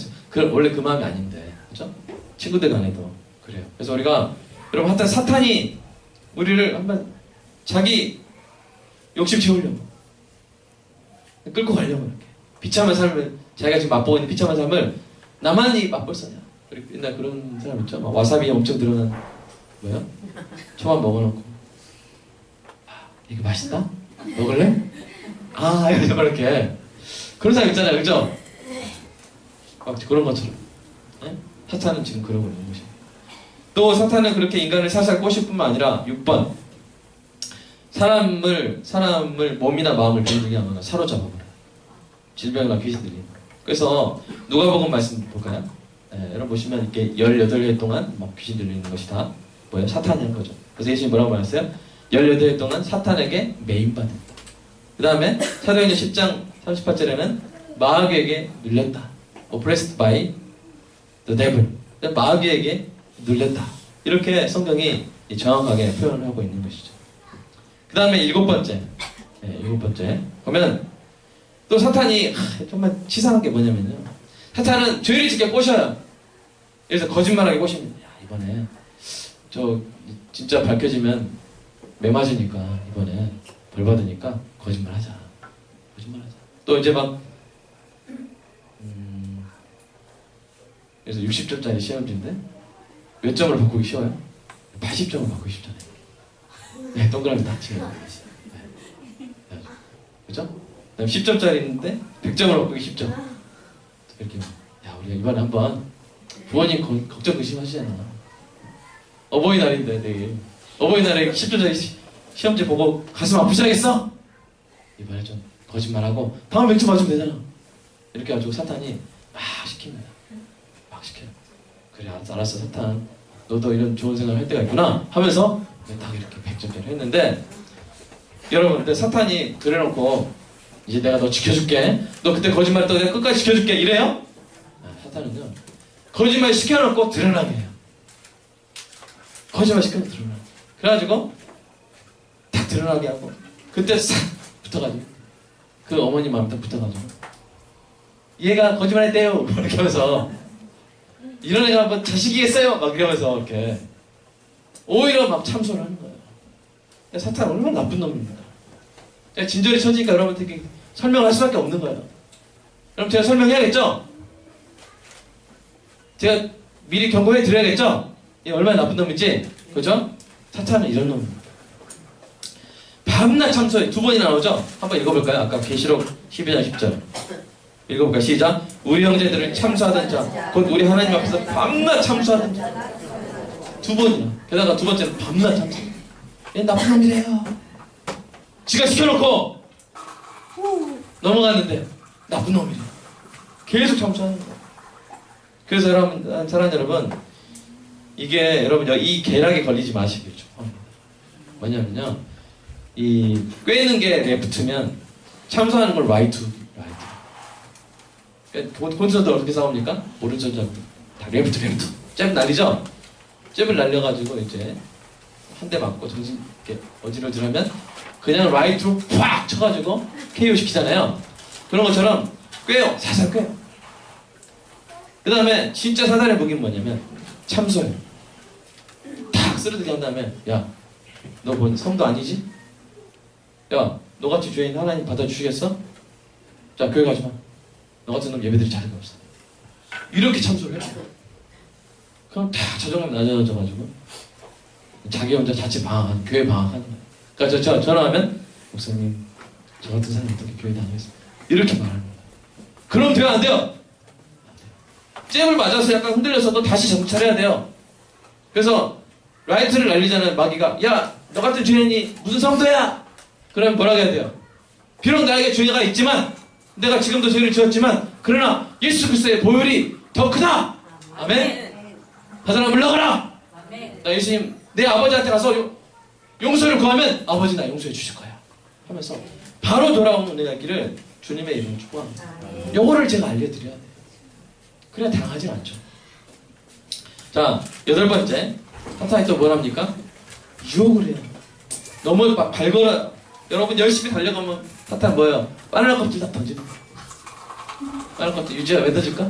원래 그 마음이 아닌데, 그죠? 친구들 간에도 그래요. 그래서 우리가 여러분 하여튼 사탄이 우리를 한번 자기 욕심 채우려고 끌고 가려고 이렇게 비참한 삶을 자기가 지금 맛보고 있는 비참한 삶을 나만이 맛볼 거냐? 우리 옛날 그런 사람 있죠? 막 와사비 엄청 들어간 뭐요? 초밥 먹어놓고 이거 맛있다? 먹을래? 아 이렇게 그런 사람 있잖아요, 그죠? 막 그런 것처럼 네? 사탄은 지금 그러고 있는 것이에요. 또 사탄은 그렇게 인간을 살살 꼬실 뿐만 아니라 6번 사람을 몸이나 마음을 비리게 하거나 사로잡아버려요. 질병이나 귀신들이. 그래서 누가복음 말씀 볼까요? 네, 여러분 보시면 이렇게 18해 동안 막 귀신 들리는 것이 다 뭐예요? 사탄이 한 거죠. 그래서 예수님이 뭐라고 말했어요? 18해 동안 사탄에게 매인받은. 그 다음에 사도행전 10장 38절에는 마귀에게 눌렸다. Oppressed by the devil. 마귀에게 눌렸다. 이렇게 성경이 정확하게 표현을 하고 있는 것이죠. 그 다음에 7번째. 네, 7번째. 보면 또 사탄이 정말 치사한 게 뭐냐면요. 사탄은 죄를 짓게 꼬셔요. 그래서 거짓말하게 꼬십니다. 야, 이번에 저 진짜 밝혀지면 매 맞으니까 이번에 벌 받으니까 거짓말하자. 거짓말하자. 또 이제 막 그래서 60점짜리 시험지인데 몇 점을 바꾸기 쉬워요? 80점을 바꾸기 쉽잖아요. 네, 동그라미 다 치면. 네. 그죠? 그 다음 10점짜리인데 100점을 바꾸기 쉽죠? 이렇게 야 우리가 이번에 한번 부모님 걱정 의심하시잖아. 어버이날인데 내일 어버이날에 10점짜리 시험지 보고 가슴 아프시겠어? 이번에 좀 거짓말하고 다음에 100점 맞으면 되잖아. 이렇게 해가지고 사탄이 막 시킵니다. 막 시켜요. 그래 알았어 사탄 너도 이런 좋은 생각을 할 때가 있구나 하면서 딱 이렇게 100점짜리 했는데 여러분 근데 사탄이 그래놓고 이제 내가 너 지켜줄게 너 그때 거짓말 했다고 내가 끝까지 지켜줄게 이래요? 사탄은요 거짓말 시켜놓고 드러나게 해요. 거짓말 시켜놓고 드러나게 그래가지고 딱 드러나게 하고 그때 싹 붙어가지고 그 어머니 마음에 딱 붙어가지고 얘가 거짓말했대요 이렇게 하면서 이런 애가 뭐 자식이겠어요 막 이러면서 이렇게 오히려 막 참소를 하는 거예요. 사탄은 얼마나 나쁜 놈입니다. 진절이 쳐지니까 여러분들께 설명할 수밖에 없는 거예요. 그럼 제가 설명해야겠죠? 제가 미리 경고해 드려야겠죠? 얘 얼마나 나쁜 놈인지 그죠? 사탄은 이런 놈입니다. 밤낮 참소해 두 번이나 나오죠? 한번 읽어볼까요? 아까 계시록 12장 10절 읽어볼까요? 시작. 우리 형제들을 참소하던 자 곧 우리 하나님 앞에서 밤낮 참소하던 자 두 번이나 게다가 두 번째는 밤낮 참소. 얘 나쁜 놈이래요. 지가 시켜놓고 넘어갔는데 나쁜 놈이래요. 계속 참소하는 거예요. 그래서 여러분 사랑하는 여러분 이게 여러분 이 계략에 걸리지 마시길 축복합니다. 뭐냐면요 이 꿰는 게 레프트면 참소하는 걸 라이트. 콘서트 어떻게 싸웁니까? 오른손 잡고 다 레프트 잽 날리죠? 잽을 날려가지고 이제 한 대 맞고 정신 이렇게 어지러지하면 그냥 라이트로 팍 쳐가지고 KO 시키잖아요. 그런 것처럼 꿰요. 살살 꿰요. 그 다음에 진짜 사단의 무기는 뭐냐면 참소예요. 탁 쓰러지게 한 다음에 야 너 뭔 성도 아니지? 야 너같이 죄인 하나님 받아주시겠어? 자 교회 가지마. 너 같은 놈 예배드릴 자리가 없어. 이렇게 참소를 해요. 그럼 다 자존감이 낮아져가지고 자기 혼자 자칫 방황하는 교회 방황하는 거예요. 그러니까 전화하면 목사님 저 같은 사람이 어떻게 교회 다니겠습니까? 이렇게 말하는 거예요. 그럼 돼요 안 돼요? 잽을 맞아서 약간 흔들렸어도 다시 정신 차려야 돼요. 그래서 라이트를 날리자는 마귀가 야 너 같은 죄인이 무슨 성도야? 그러면 뭐라고 해야 돼요? 비록 나에게 죄가 있지만, 내가 지금도 죄를 지었지만, 그러나 예수 그리스도의 보혈이 더 크다. 아멘. 하늘아 물러가라. 나 예수님 내 아버지한테 가서 용서를 구하면 아버지 나 용서해 주실 거야 하면서 바로 돌아오는 은혜가 있기를 주님의 이름으로 축복합니다. 요거를 제가 알려드려야 돼요. 그래야 당하지 않죠. 자, 8번째, 사탄이 또 뭘 합니까? 유혹을 해요. 너무 발걸어. 여러분 열심히 달려가면 사탄 뭐예요? 바나나 껍질 다 던지는 거예요. 바나나 껍질 유지야 왜 던질까?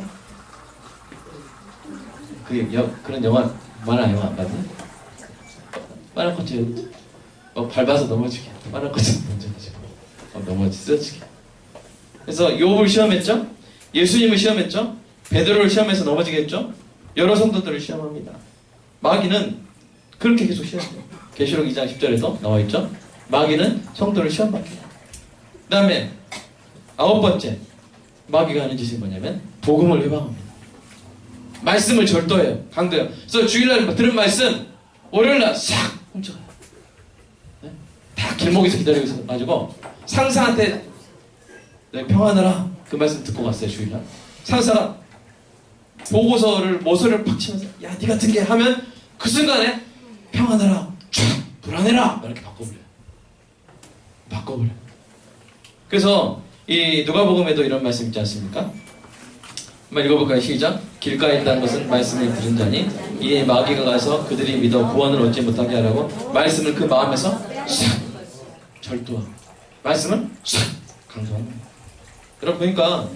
그런 영화, 만화 영화 안 봤니? 바나나 껍질 밟아서 넘어지게, 바나나 껍질 던져가지고 쓰러지게. 그래서 욥을 시험했죠? 예수님을 시험했죠? 베드로를 시험해서 넘어지게 했죠? 여러 성도들을 시험합니다. 마귀는 그렇게 계속 시험해요. 계시록 2장 10절에도 나와있죠? 마귀는 성도를 시험받게 해요. 그 다음에 9번째, 마귀가 하는 짓이 뭐냐면 복음을 회방합니다. 말씀을 절도해요. 강도해요. 그래서 주일날 들은 말씀 월요일날 싹 훔쳐가요. 네? 다 길목에서 기다리고 있어가지고 상사한테 네, 평안하라 그 말씀 듣고 갔어요. 주일날 상사가 보고서를 모서리를 팍 치면서 야 니 같은 게 하면 그 순간에 평안하라 촥 불안해라 이렇게 바꿔버려요. 그래서 이 누가복음에도 이런 말씀 있지 않습니까? 한번 읽어볼까요? 시작. 길가에 있다는 것은 말씀을 들은 자니 이에 마귀가 가서 그들이 믿어 구원을 얻지 못하게 하라고 말씀을 그 마음에서 싹 절도하고 말씀을 싹 강조하는 거예요. 여러분 보니까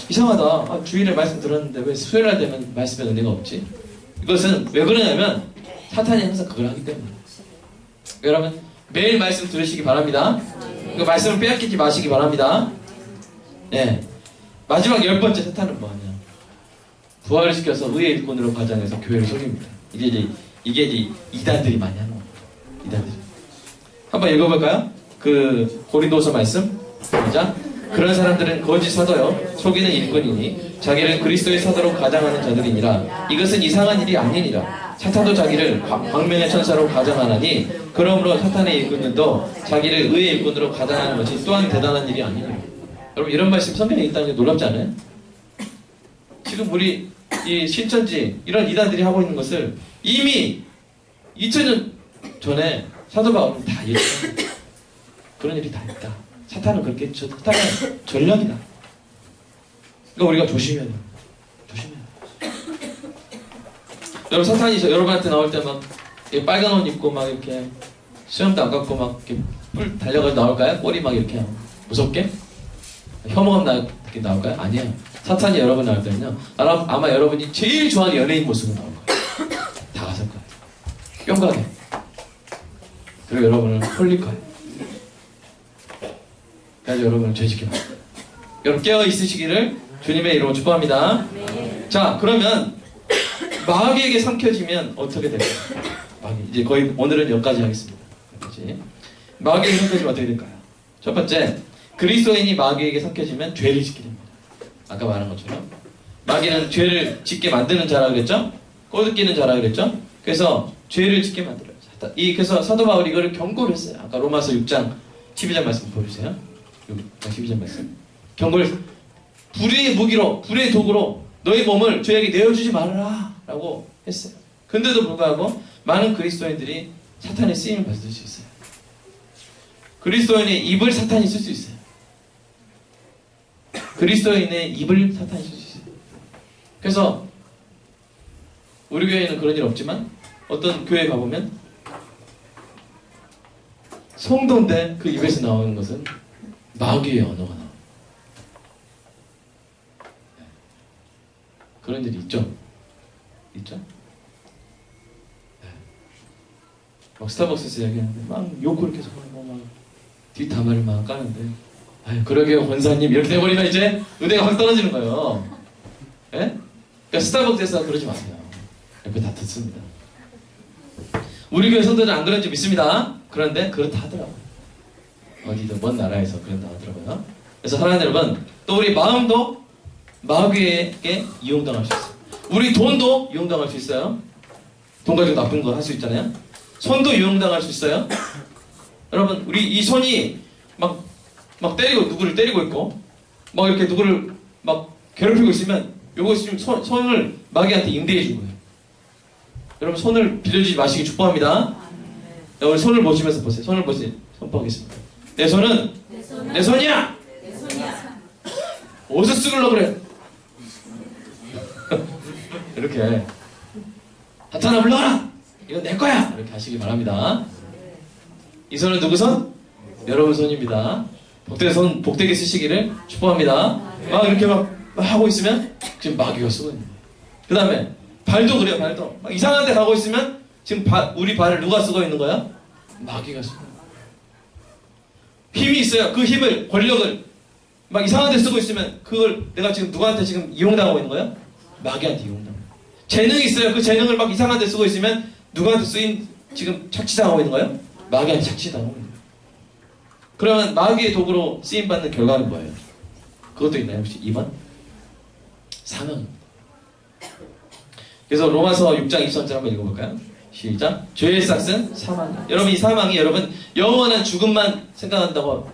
이상하다. 주일에 말씀 들었는데 왜 수요일날 되면 말씀에 은혜가 없지? 이것은 왜 그러냐면 사탄이 항상 그걸 하기 때문에. 여러분 매일 말씀 들으시기 바랍니다. 그 말씀을 빼앗기지 마시기 바랍니다. 네. 마지막 10번째 사탄은 뭐하냐? 부활을 시켜서 의의 일꾼으로 과장해서 교회를 속입니다. 이게 이제 이단들이 많이 하는 겁니다. 이단들이. 한번 읽어볼까요? 그 고린도서 말씀. 자, 그런 사람들은 거짓 사도요 속이는 일꾼이니 자기를 그리스도의 사도로 가장하는 자들이니라. 이것은 이상한 일이 아니니라. 사탄도 자기를 광명의 천사로 가장하나니 그러므로 사탄의 일꾼들도 자기를 의의 일꾼으로 가장하는 것이 또한 대단한 일이 아니니라. 여러분 이런 말씀 성경에 있다는 게 놀랍지 않아요? 지금 우리 이 신천지 이런 이단들이 하고 있는 것을 이미 2000년 전에 사도 바울은 다 예측합니다. 그런 일이 다 있다. 사탄은 그렇게 사탄은 전략이다. 그러니까 우리가 조심해야 돼요. 조심해야 돼요. 여러분 사탄이 여러분한테 나올 때 막 빨간 옷 입고 막 이렇게 수염도 안 감고 막 이렇게 뿔 달려가지고 나올까요? 꼬리 막 이렇게 무섭게? 혐오감 이렇게 나올까요? 아니에요. 사탄이 여러분 나올 때는요 아마 여러분이 제일 좋아하는 연예인 모습으로 나올 거예요. 다 갔을 거예요. 뿅가게. 그리고 여러분을 홀릴 거예요. 그래서 여러분을 죄짓게 만들 거예요. 여러분 깨어있으시기를 주님의 이름으로 축복합니다. 자, 그러면 마귀에게 삼켜지면 어떻게 될까요? 이제 거의 오늘은 여기까지 하겠습니다. 여기까지. 마귀에게 삼켜지면 어떻게 될까요? 첫 번째, 그리스도인이 마귀에게 삼켜지면 죄를 짓게 됩니다. 아까 말한 것처럼 마귀는 죄를 짓게 만드는 자라 그랬죠? 꼬드기는 자라 그랬죠? 그래서 죄를 짓게 만들어요. 그래서 사도 바울이 이거를 경고를 했어요. 아까 로마서 6장 12장 말씀 보여주세요. 6장 12장 말씀. 경고를 불의 무기로, 불의 도구로 너희 몸을 죄에게 내어주지 말아라 라고 했어요. 근데도 불구하고 많은 그리스도인들이 사탄의 쓰임을 받을 수 있어요. 그리스도인의 입을 사탄이 쓸 수 있어요. 그리스도인의 입을 사탄이 쓸 수 있어요. 그래서 우리 교회에는 그런 일 없지만 어떤 교회에 가보면 성도인데 그 입에서 나오는 것은 마귀의 언어가 나와요. 그런 일이 있죠? 있죠? 막 스타벅스에서 얘기하는데 막 욕을 계속 하고 막 뒷담화를 막 까는데 아유 그러게요 권사님 이렇게 돼버리면 이제 은혜가 확 떨어지는 거예요. 예? 그러니까 스타벅스에서 그러지 마세요. 옆에 다 듣습니다. 우리 교회 성도들은 안 그런지 믿습니다. 그런데 그렇다 하더라고요. 어디든 먼 나라에서 그런다 하더라고요. 그래서 하나님 여러분 또 우리 마음도 마귀에게 이용당할 수 있어요. 우리 돈도 이용당할 수 있어요. 돈 가지고 나쁜 거 할 수 있잖아요. 손도 이용당할 수 있어요. 여러분 우리 이 손이 막 누구를 때리고 있고, 막 이렇게 누구를 막 괴롭히고 있으면, 요거 지금 손을 마귀한테 임대해 준 거예요. 여러분, 손을 빌려주지 마시기 축복합니다. 여러분, 손을 보시면서 보세요. 손을 보세요. 선포하겠습니다. 내 손은 내 손이야! 어디서 쓰길러 그래? 이렇게. 사탄아, 불러라! 이건 내 거야! 이렇게 하시기 바랍니다. 이 손은 누구 손? 여러분 손입니다. 복되게 쓰시기를 축복합니다. 막 이렇게 막 하고 있으면 지금 마귀가 쓰고 있는 거예요. 그 다음에 발도 그래요. 발도 막 이상한 데 가고 있으면 지금 우리 발을 누가 쓰고 있는 거야? 마귀가 쓰고 있는 거예요. 힘이 있어요. 그 힘을, 권력을 막 이상한 데 쓰고 있으면 그걸 내가 지금 누구한테 지금 이용당하고 있는 거야? 마귀한테 이용당하고. 재능이 있어요. 그 재능을 막 이상한 데 쓰고 있으면 누구한테 지금 착취당하고 있는 거예요? 마귀한테 착취당하고 있는 거예요. 그러면 마귀의 도구로 쓰임받는 결과는 뭐예요? 그것도 있나요? 혹시 2번? 사망입니다. 그래서 로마서 6장 23절 한번 읽어볼까요? 시작. 죄의 싹은 사망이에요. 여러분, 이 사망이 여러분 영원한 죽음만 생각한다고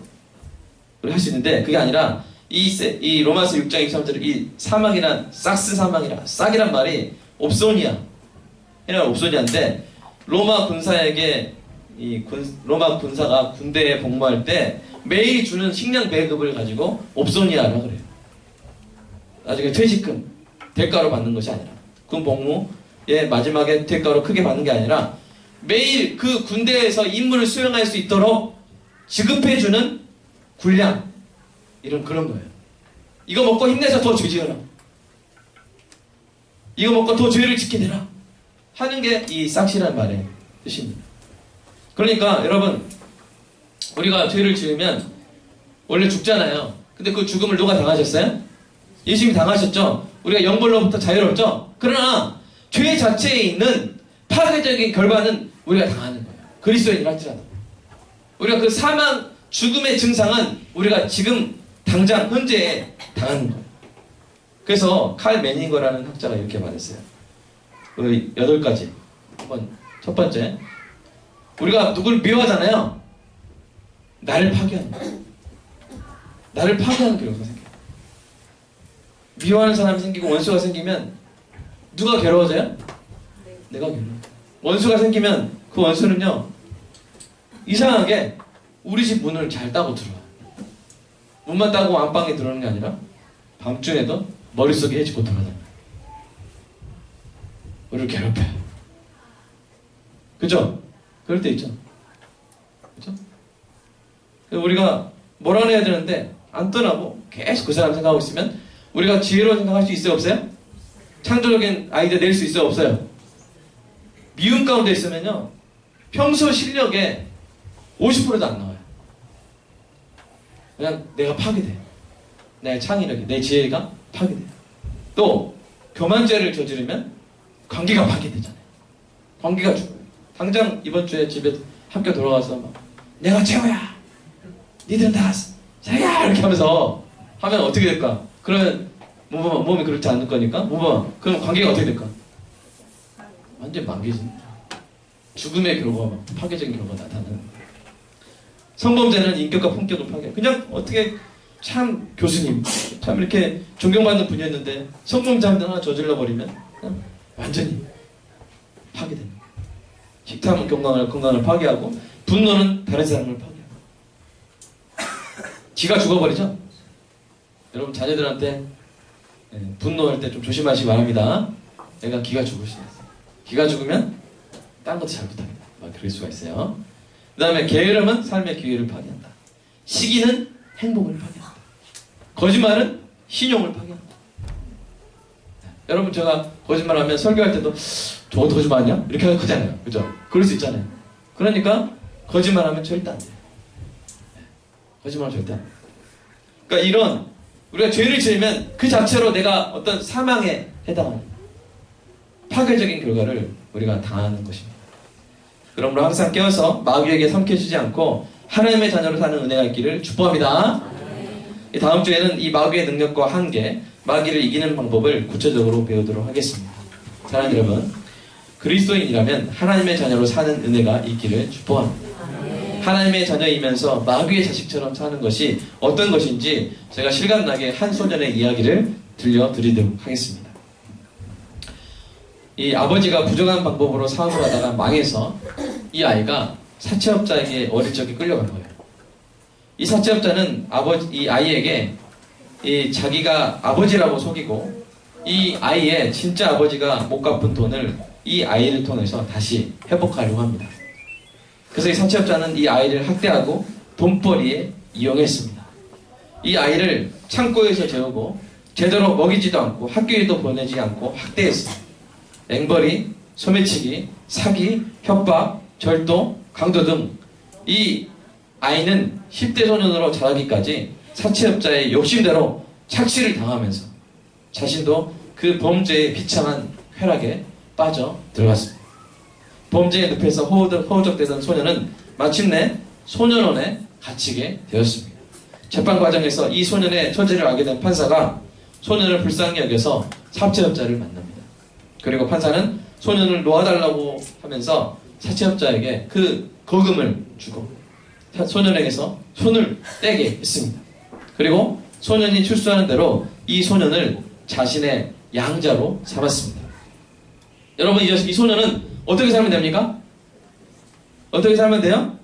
할 수 있는데, 그게 아니라 이 로마서 6장 23절 이 사망이란 싹스 사망이라, 싹이란 말이 옵소니아, 옵소니아인데, 로마 군사에게 로마 군사가 군대에 복무할 때 매일 주는 식량 배급을 가지고 옵소니아라고 그래요. 나중에 퇴직금 대가로 받는 것이 아니라, 군 복무의 마지막에 대가로 크게 받는 게 아니라 매일 그 군대에서 임무를 수행할 수 있도록 지급해주는 군량, 그런 거예요. 이거 먹고 힘내서 더 죄지어라, 이거 먹고 더 죄를 짓게 되라 하는 게 이 싹시란 말의 뜻입니다. 그러니까 여러분, 우리가 죄를 지으면 원래 죽잖아요. 근데 그 죽음을 누가 당하셨어요? 예수님이 당하셨죠. 우리가 영벌로부터 자유롭죠. 그러나 죄 자체에 있는 파괴적인 결과는 우리가 당하는 거예요. 그리스도인을 할지라도. 우리가 그 사망, 죽음의 증상은 우리가 지금 당장 현재에 당하는 거예요. 그래서 칼 매닝거라는 학자가 이렇게 말했어요. 그 8가지. 첫 번째, 우리가 누굴 미워하잖아요. 나를 파괴하는 거예요. 나를 파괴하는 결과가 생겨요. 미워하는 사람이 생기고 원수가 생기면 누가 괴로워져요? 내가 괴로워요. 원수가 생기면 그 원수는요, 이상하게 우리 집 문을 잘 따고 들어와요. 문만 따고 안방에 들어오는 게 아니라 밤중에도 머릿속에 해치고 돌아다녀요. 우리를 괴롭혀요. 그죠? 그럴 때 있죠. 그죠? 우리가 몰아내야 되는데 안 떠나고 계속 그 사람 생각하고 있으면 우리가 지혜로운 생각할 수 있어요? 없어요? 창조적인 아이디어 낼 수 있어요? 없어요? 미움 가운데 있으면요, 평소 실력에 50%도 안 나와요. 그냥 내가 파괴돼요. 내 창의력이, 내 지혜가 파괴돼요. 또 교만죄를 저지르면 관계가 파괴되잖아요. 관계가 죽어요. 당장 이번 주에 집에 학교 돌아가서 막 내가 최고야, 니들은 다 자기야, 이렇게 하면서 하면 어떻게 될까? 그러면 몸이 그렇지 않을 거니까 그럼 관계가 어떻게 될까? 완전 망개지. 죽음의 결과가, 파괴적인 결과가 나타나는 거예요. 성범죄는 인격과 품격을 파괴해요. 그냥 어떻게 참 교수님, 참 이렇게 존경받는 분이었는데 성범죄 하나 저질러 버리면 완전히 파괴됩니다. 식탐은 건강을 파괴하고, 분노는 다른 사람을 파괴하고, 기가 죽어버리죠. 여러분, 자녀들한테 분노할 때 좀 조심하시기 바랍니다. 내가 기가 죽을 수 있어요. 기가 죽으면 딴 것도 잘 못합니다. 그럴 수가 있어요. 그 다음에 게으름은 삶의 기회를 파괴한다. 시기는 행복을 파괴한다. 거짓말은 신용을 파괴한다. 여러분, 제가 거짓말하면 설교할 때도 저것도 거짓말 아니야? 이렇게 하잖아요. 그죠? 그럴 수 있잖아요. 그러니까 거짓말하면 절대 안 돼요. 거짓말은 절대 안 돼요. 그러니까 이런, 우리가 죄를 지으면 그 자체로 내가 어떤 사망에 해당하는 파괴적인 결과를 우리가 당하는 것입니다. 그러므로 항상 깨어서 마귀에게 삼켜지지 않고 하나님의 자녀로 사는 은혜가 있기를 축복합니다. 다음 주에는 이 마귀의 능력과 한계, 마귀를 이기는 방법을 구체적으로 배우도록 하겠습니다. 사랑하는 여러분, 그리스도인이라면 하나님의 자녀로 사는 은혜가 있기를 축복합니다. 하나님의 자녀이면서 마귀의 자식처럼 사는 것이 어떤 것인지 제가 실감나게 한 소년의 이야기를 들려드리도록 하겠습니다. 이 아버지가 부정한 방법으로 사업을 하다가 망해서 이 아이가 사채업자에게 어릴 적에 끌려간 거예요. 이 사채업자는 이 아이에게 자기가 아버지라고 속이고 이 아이의 진짜 아버지가 못 갚은 돈을 이 아이를 통해서 다시 회복하려고 합니다. 그래서 이 사채업자는 이 아이를 학대하고 돈벌이에 이용했습니다. 이 아이를 창고에서 재우고 제대로 먹이지도 않고 학교에도 보내지 않고 학대했습니다. 앵벌이, 소매치기, 사기, 협박, 절도, 강도 등 이 아이는 10대 소년으로 자라기까지 사채업자의 욕심대로 착취를 당하면서 자신도 그 범죄의 비참한 쾌락에 빠져 들어갔습니다. 범죄의 늪에서 허우적대던 소년은 마침내 소년원에 갇히게 되었습니다. 재판 과정에서 이 소년의 처지를 알게 된 판사가 소년을 불쌍히 여겨서 사채업자를 만납니다. 그리고 판사는 소년을 놓아달라고 하면서 사채업자에게 그 거금을 주고 소년에게서 손을 떼게 했습니다. 그리고 소년이 출소하는 대로 이 소년을 자신의 양자로 삼았습니다. 여러분, 이 소년은 어떻게 살면 됩니까? 어떻게 살면 돼요?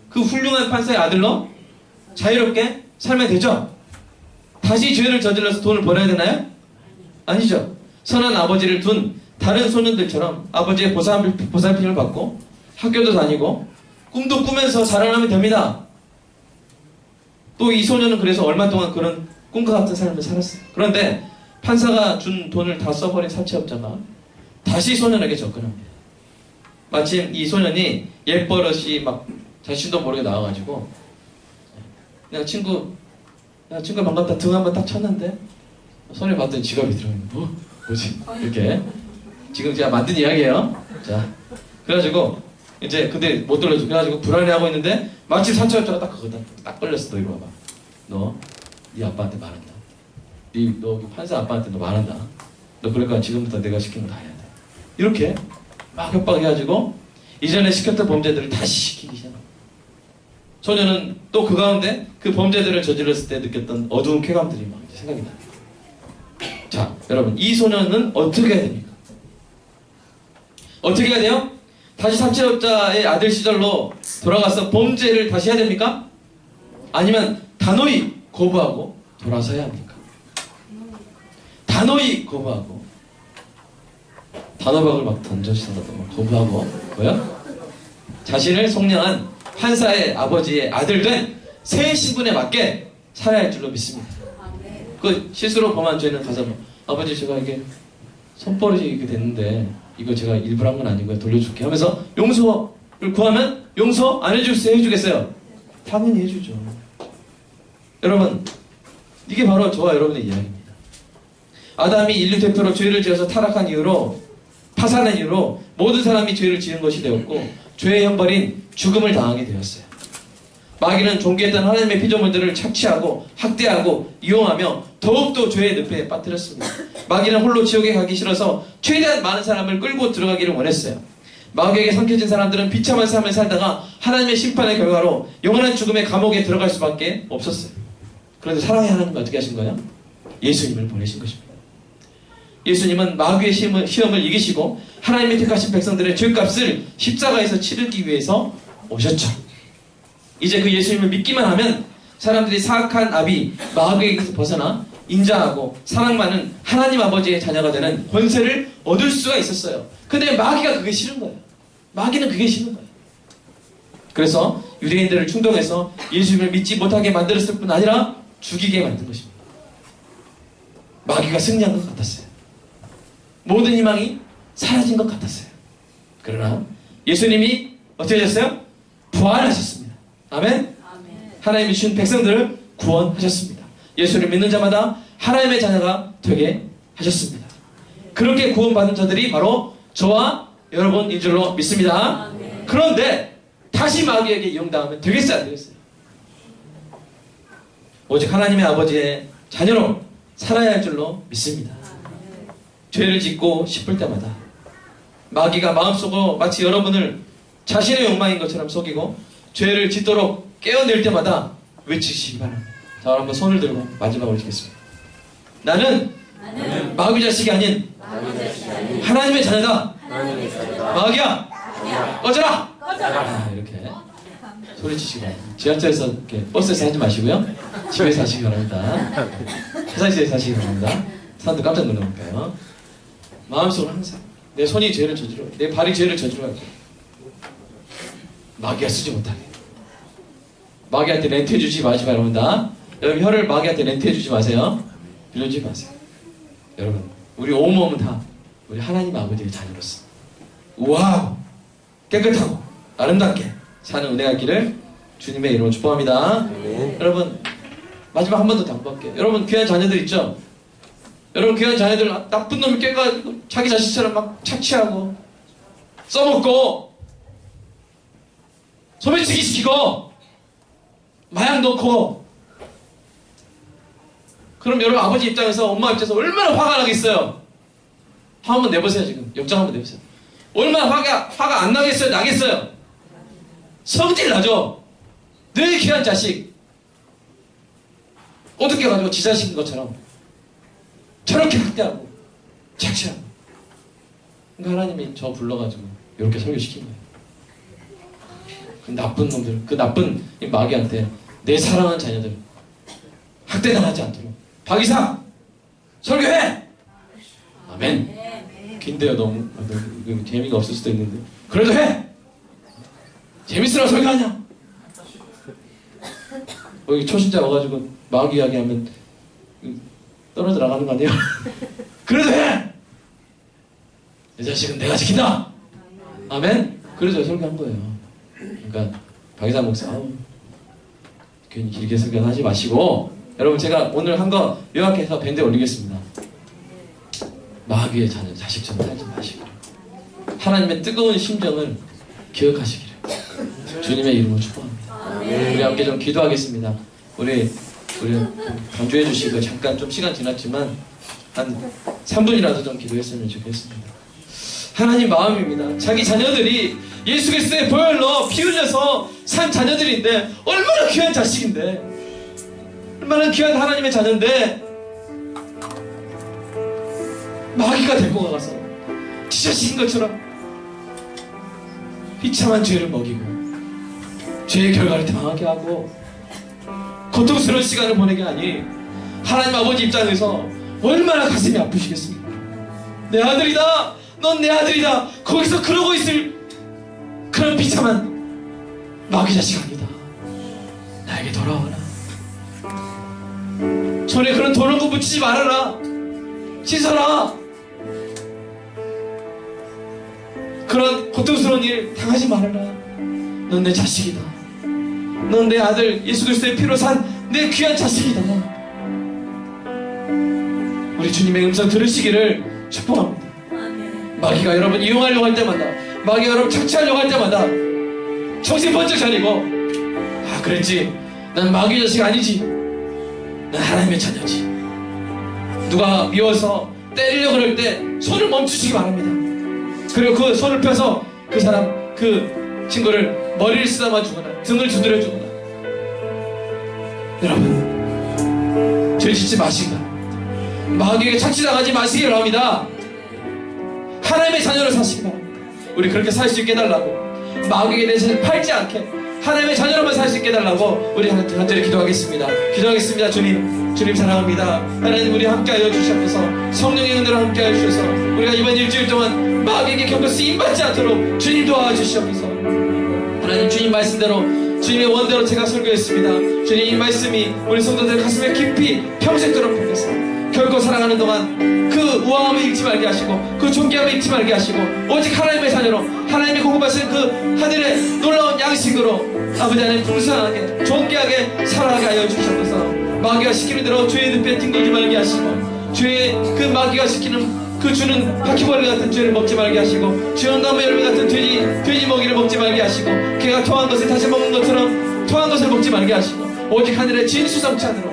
그 훌륭한 판사의 아들로 자유롭게 살면 되죠? 다시 죄를 저질러서 돈을 벌어야 되나요? 아니죠. 선한 아버지를 둔 다른 소년들처럼 아버지의 보살핌을 받고 학교도 다니고 꿈도 꾸면서 자라나면 됩니다. 또 이 소년은 그래서 얼마 동안 그런 꿈과 같은 삶을 살았어요. 그런데 판사가 준 돈을 다 써버린 사채업자가 다시 소년에게 접근합니다. 마침 이 소년이 옛버릇이 막 자신도 모르게 나와가지고 내가 친구 반갑다 등 한번 딱 쳤는데 손에 봤더니 지갑이 들어있는 거. 뭐지? 이렇게 지금 제가 만든 이야기예요. 자, 그래가지고 이제 근데 못 돌려줘. 그래가지고 불안해하고 있는데 마침 사채업자가 딱 그거다. 딱 걸렸어. 너 이리 와봐. 네 아빠한테 말한다. 너 판사 아빠한테 너 말한다. 너 그러니까 지금부터 내가 시킨 거 다 해야 돼. 이렇게 막 협박해가지고 이전에 시켰던 범죄들을 다시 시키기 시작합니다. 소년은 또 그 가운데 그 범죄들을 저질렀을 때 느꼈던 어두운 쾌감들이 막 이제 생각이 나요. 자, 여러분, 이 소년은 어떻게 해야 됩니까? 어떻게 해야 돼요? 다시 사채업자의 아들 시절로 돌아가서 범죄를 다시 해야 됩니까? 아니면 단호히 거부하고 돌아서야 합니까? 단호히 거부하고 단호박을 막 던져주셔서 막 거부하고 뭐야? 자신을 속량한 판사의 아버지의 아들 된 새 신분에 맞게 살아야 할 줄로 믿습니다. 그 실수로 범한 죄는 가서 아버지 제가 이게 손버릇이 이렇게 됐는데 이거 제가 일부러 한 건 아니고요. 돌려줄게 하면서 용서를 구하면 용서 안 해주겠어요? 당연히 해주죠. 여러분, 이게 바로 저와 여러분의 이야기입니다. 아담이 인류 대표로 죄를 지어서 타락한 이후로 파산한 이후로 모든 사람이 죄를 지은 것이 되었고 죄의 형벌인 죽음을 당하게 되었어요. 마귀는 존귀했던 하나님의 피조물들을 착취하고 학대하고 이용하며 더욱더 죄의 늪에 빠뜨렸습니다. 마귀는 홀로 지옥에 가기 싫어서 최대한 많은 사람을 끌고 들어가기를 원했어요. 마귀에게 삼켜진 사람들은 비참한 삶을 살다가 하나님의 심판의 결과로 영원한 죽음의 감옥에 들어갈 수밖에 없었어요. 그런데 사랑의 하나님은 어떻게 하신 거예요? 예수님을 보내신 것입니다. 예수님은 마귀의 시험을 이기시고 하나님의 택하신 백성들의 죄값을 십자가에서 치르기 위해서 오셨죠. 이제 그 예수님을 믿기만 하면 사람들이 사악한 아비 마귀에게서 벗어나 인자하고 사랑 많은 하나님 아버지의 자녀가 되는 권세를 얻을 수가 있었어요. 근데 마귀가 그게 싫은 거예요. 마귀는 그게 싫은 거예요. 그래서 유대인들을 충동해서 예수님을 믿지 못하게 만들었을 뿐 아니라 죽이게 만든 것입니다. 마귀가 승리한 것 같았어요. 모든 희망이 사라진 것 같았어요. 그러나 예수님이 어떻게 하셨어요? 부활하셨습니다. 아멘? 하나님이 주신 백성들을 구원하셨습니다. 예수를 믿는 자마다 하나님의 자녀가 되게 하셨습니다. 그렇게 구원받은 자들이 바로 저와 여러분인 줄로 믿습니다. 그런데 다시 마귀에게 이용당하면 되겠어요? 안 되겠어요? 오직 하나님의 아버지의 자녀로 살아야 할 줄로 믿습니다. 죄를 짓고 싶을 때마다 마귀가 마음속으로 마치 여러분을 자신의 욕망인 것처럼 속이고 죄를 짓도록 깨어낼 때마다 외치시기 바랍니다. 자, 한번 손을 들고 마지막으로 찍겠습니다. 나는 마귀 자식이 아닌 하나님의 자녀다. 마귀야, 꺼져라! 이렇게 소리치시기 바랍니다. 지하철에서, 이렇게 버스에서 하지 마시고요. 집에서 하시기 바랍니다. 화장실에서 하시기 바랍니다. 사람들 깜짝 놀라니까요. 마음속으로 항상 내 손이 죄를 저지러, 내 발이 죄를 저지러야 돼. 마귀가 쓰지 못하게. 마귀한테 렌트해주지 마시기 바랍니다. 여러분, 혀를 마귀한테 렌트해주지 마세요. 빌려주지 마세요. 여러분, 우리 온몸은 다 우리 하나님 아버지의 자녀로서 우아하고 깨끗하고 아름답게 사는 은혜가 있기를 주님의 이름으로 축복합니다. 여러분, 마지막 한 번 더 당부할게요. 여러분, 귀한 자녀들 있죠? 여러분, 귀한 자녀들 나쁜 놈이 깨가지고 자기 자식처럼 막 착취하고 써먹고 소매치기 시키고 마약 넣고, 그럼 여러분 아버지 입장에서, 엄마 입장에서 얼마나 화가 나겠어요? 화 한번 내보세요. 지금 역장 한번 내보세요. 얼마나 화가 안 나겠어요? 나겠어요? 성질 나죠? 늘 귀한 자식 어떻게 가지고 지 자식인 것처럼 저렇게 학대하고 착취하고. 그러니까 하나님이 저 불러가지고 이렇게 설교시킨 거예요. 그 나쁜 놈들, 그 나쁜 이 마귀한테 내 사랑하는 자녀들 학대당하지 않도록 박이사 설교해! 아멘. 긴데요, 너무 재미가 없을 수도 있는데 그래도 해! 재밌으라고 설교하냐? 여기 초신자 와가지고 마귀 이야기하면 떨어져 나가는 거 아니에요? 그래도 해! 내 자식은 내가 지킨다! 아멘? 그래서 설교한 거예요. 그러니까 박이사 목사, 괜히 길게 설교하지 마시고, 여러분, 제가 오늘 한 거 요약해서 밴드에 올리겠습니다. 마귀의 자녀 자식처럼 살지 마시고 하나님의 뜨거운 심정을 기억하시기를 주님의 이름으로 축복합니다. 우리 함께 좀 기도하겠습니다. 우리 강조해 주시고, 잠깐 좀 시간 지났지만 한 3분이라도 좀 기도했으면 좋겠습니다. 하나님 마음입니다. 자기 자녀들이 예수 그리스도의 보혈로 피 흘려서 산 자녀들인데, 얼마나 귀한 자식인데, 얼마나 귀한 하나님의 자녀인데 마귀가 데리고 가서 지 자식인 것처럼 비참한 죄를 먹이고 죄의 결과를 당하게 하고 고통스러운 시간을 보내게 하니, 하나님 아버지 입장에서 얼마나 가슴이 아프시겠습니까? 내 아들이다, 넌 내 아들이다, 거기서 그러고 있을 그런 비참한 마귀 자식 아니다, 나에게 돌아와라. 손에 그런 도롱고 붙이지 말아라. 씻어라. 그런 고통스러운 일 당하지 말아라. 넌 내 자식이다. 넌 내 아들, 예수 그리스도의 피로 산 내 귀한 자식이다. 우리 주님의 음성 들으시기를 축복합니다. 마귀가 여러분 이용하려고 할 때마다, 마귀가 여러분 착취하려고 할 때마다 정신 번쩍 차리고, 아, 그랬지, 난 마귀 자식 아니지, 난 하나님의 자녀지. 누가 미워서 때리려고 그럴 때 손을 멈추시기 바랍니다. 그리고 그 손을 펴서 그 사람, 그 친구를 머리를 쓰다마 주거나 등을 두드려 주거나, 여러분 죄 짓지 마시기 바랍니다. 마귀에게 착취당하지 마시기 바랍니다. 하나님의 자녀로 사시기 바랍니다. 우리 그렇게 살 수 있게 해달라고, 마귀에게 내 자신을 팔지 않게 하나님의 자녀로만 살 수 있게 해달라고 우리 간절히 기도하겠습니다. 기도하겠습니다. 주님 사랑합니다. 하나님, 우리 함께하여 주시옵소서. 성령의 은혜로 함께하여 주셔서 우리가 이번 일주일 동안 마귀에게 겪어 쓰임받지 않도록 주님 도와주시옵소서. 하나님, 주님 말씀대로, 주님의 원대로 제가 설교했습니다. 주님, 이 말씀이 우리 성도들 가슴에 깊이 평생도록 박혀서 결코 살아가는 동안 그 우아함을 잃지 말게 하시고, 그 존귀함을 잃지 말게 하시고, 오직 하나님의 자녀로, 하나님이 공급하신 그 하늘의 놀라운 양식으로 아버지 하나님 풍성하게 존귀하게 살아가게 하여 주시옵소서. 마귀가 시키는 대로 죄의 늪에 뒹굴지 말게 하시고, 죄의 그 마귀가 시키는 그 주는 바퀴벌레 같은 죄를 먹지 말게 하시고, 주는 나무 열매 같은 돼지 먹이를 먹지 말게 하시고, 개가 토한 것을 다시 먹는 것처럼 토한 것을 먹지 말게 하시고, 오직 하늘의 진수성찬으로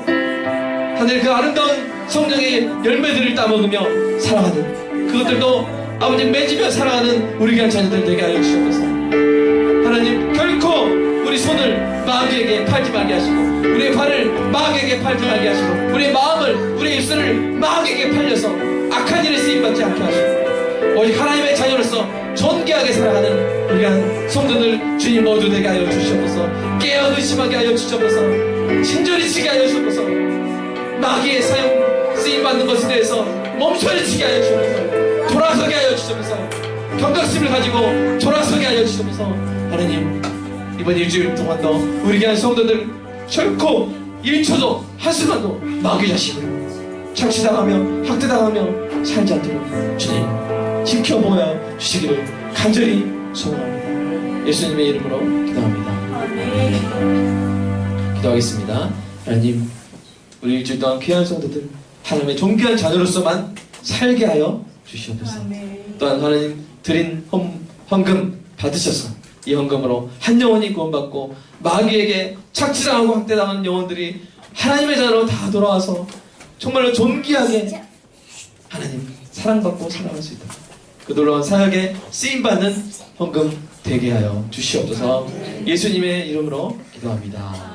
하늘 그 아름다운 성령의 열매들을 따먹으며 살아가는, 그것들도 아버지 맺으며 살아가는 우리 귀한 자녀들 되게 하여 주시옵소서. 하나님, 결코 우리 손을 마귀에게 팔지 말게 하시고, 우리의 발을 마귀에게 팔지 말게 하시고, 우리의 마음을, 우리의 입술을 마귀에게 팔려서 악한 일에 쓰임받지 않게 하시고, 오직 하나님의 자녀로서 존귀하게 살아가는 우리가 성도들 주님 모두 되게 하여 주시옵소서. 깨어 의심하게 하여 주시옵소서. 친절히 지게 하여 주시옵소서. 마귀의 사용 쓰임받는 것에 대해서 멈춰지게 하여 주시옵소서. 돌아서게 하여 주시옵소서. 경각심을 가지고 돌아서게 하여 주시옵소서. 하나님, 이번 일주일 동안도 우리 교회 성도들 결코 1초도 한순간도 마귀 자식으로 착취당하며 학대당하며 살지 않도록 주님 지켜보아 주시기를 간절히 소원합니다. 예수님의 이름으로 기도합니다. 기도하겠습니다. 하나님, 우리 일주일 동안 귀한 성도들 하나님의 존귀한 자녀로서만 살게 하여 주시옵소서. 또한 하나님 드린 헌금 받으셔서 이 헌금으로 한 영혼이 구원받고 마귀에게 착취당하고 학대당하는 영혼들이 하나님의 자녀로 다 돌아와서 정말로 존귀하게 하나님 사랑받고 살아갈 수 있다. 그 놀라운 사역에 쓰임받는 헌금 되게 하여 주시옵소서. 예수님의 이름으로 기도합니다.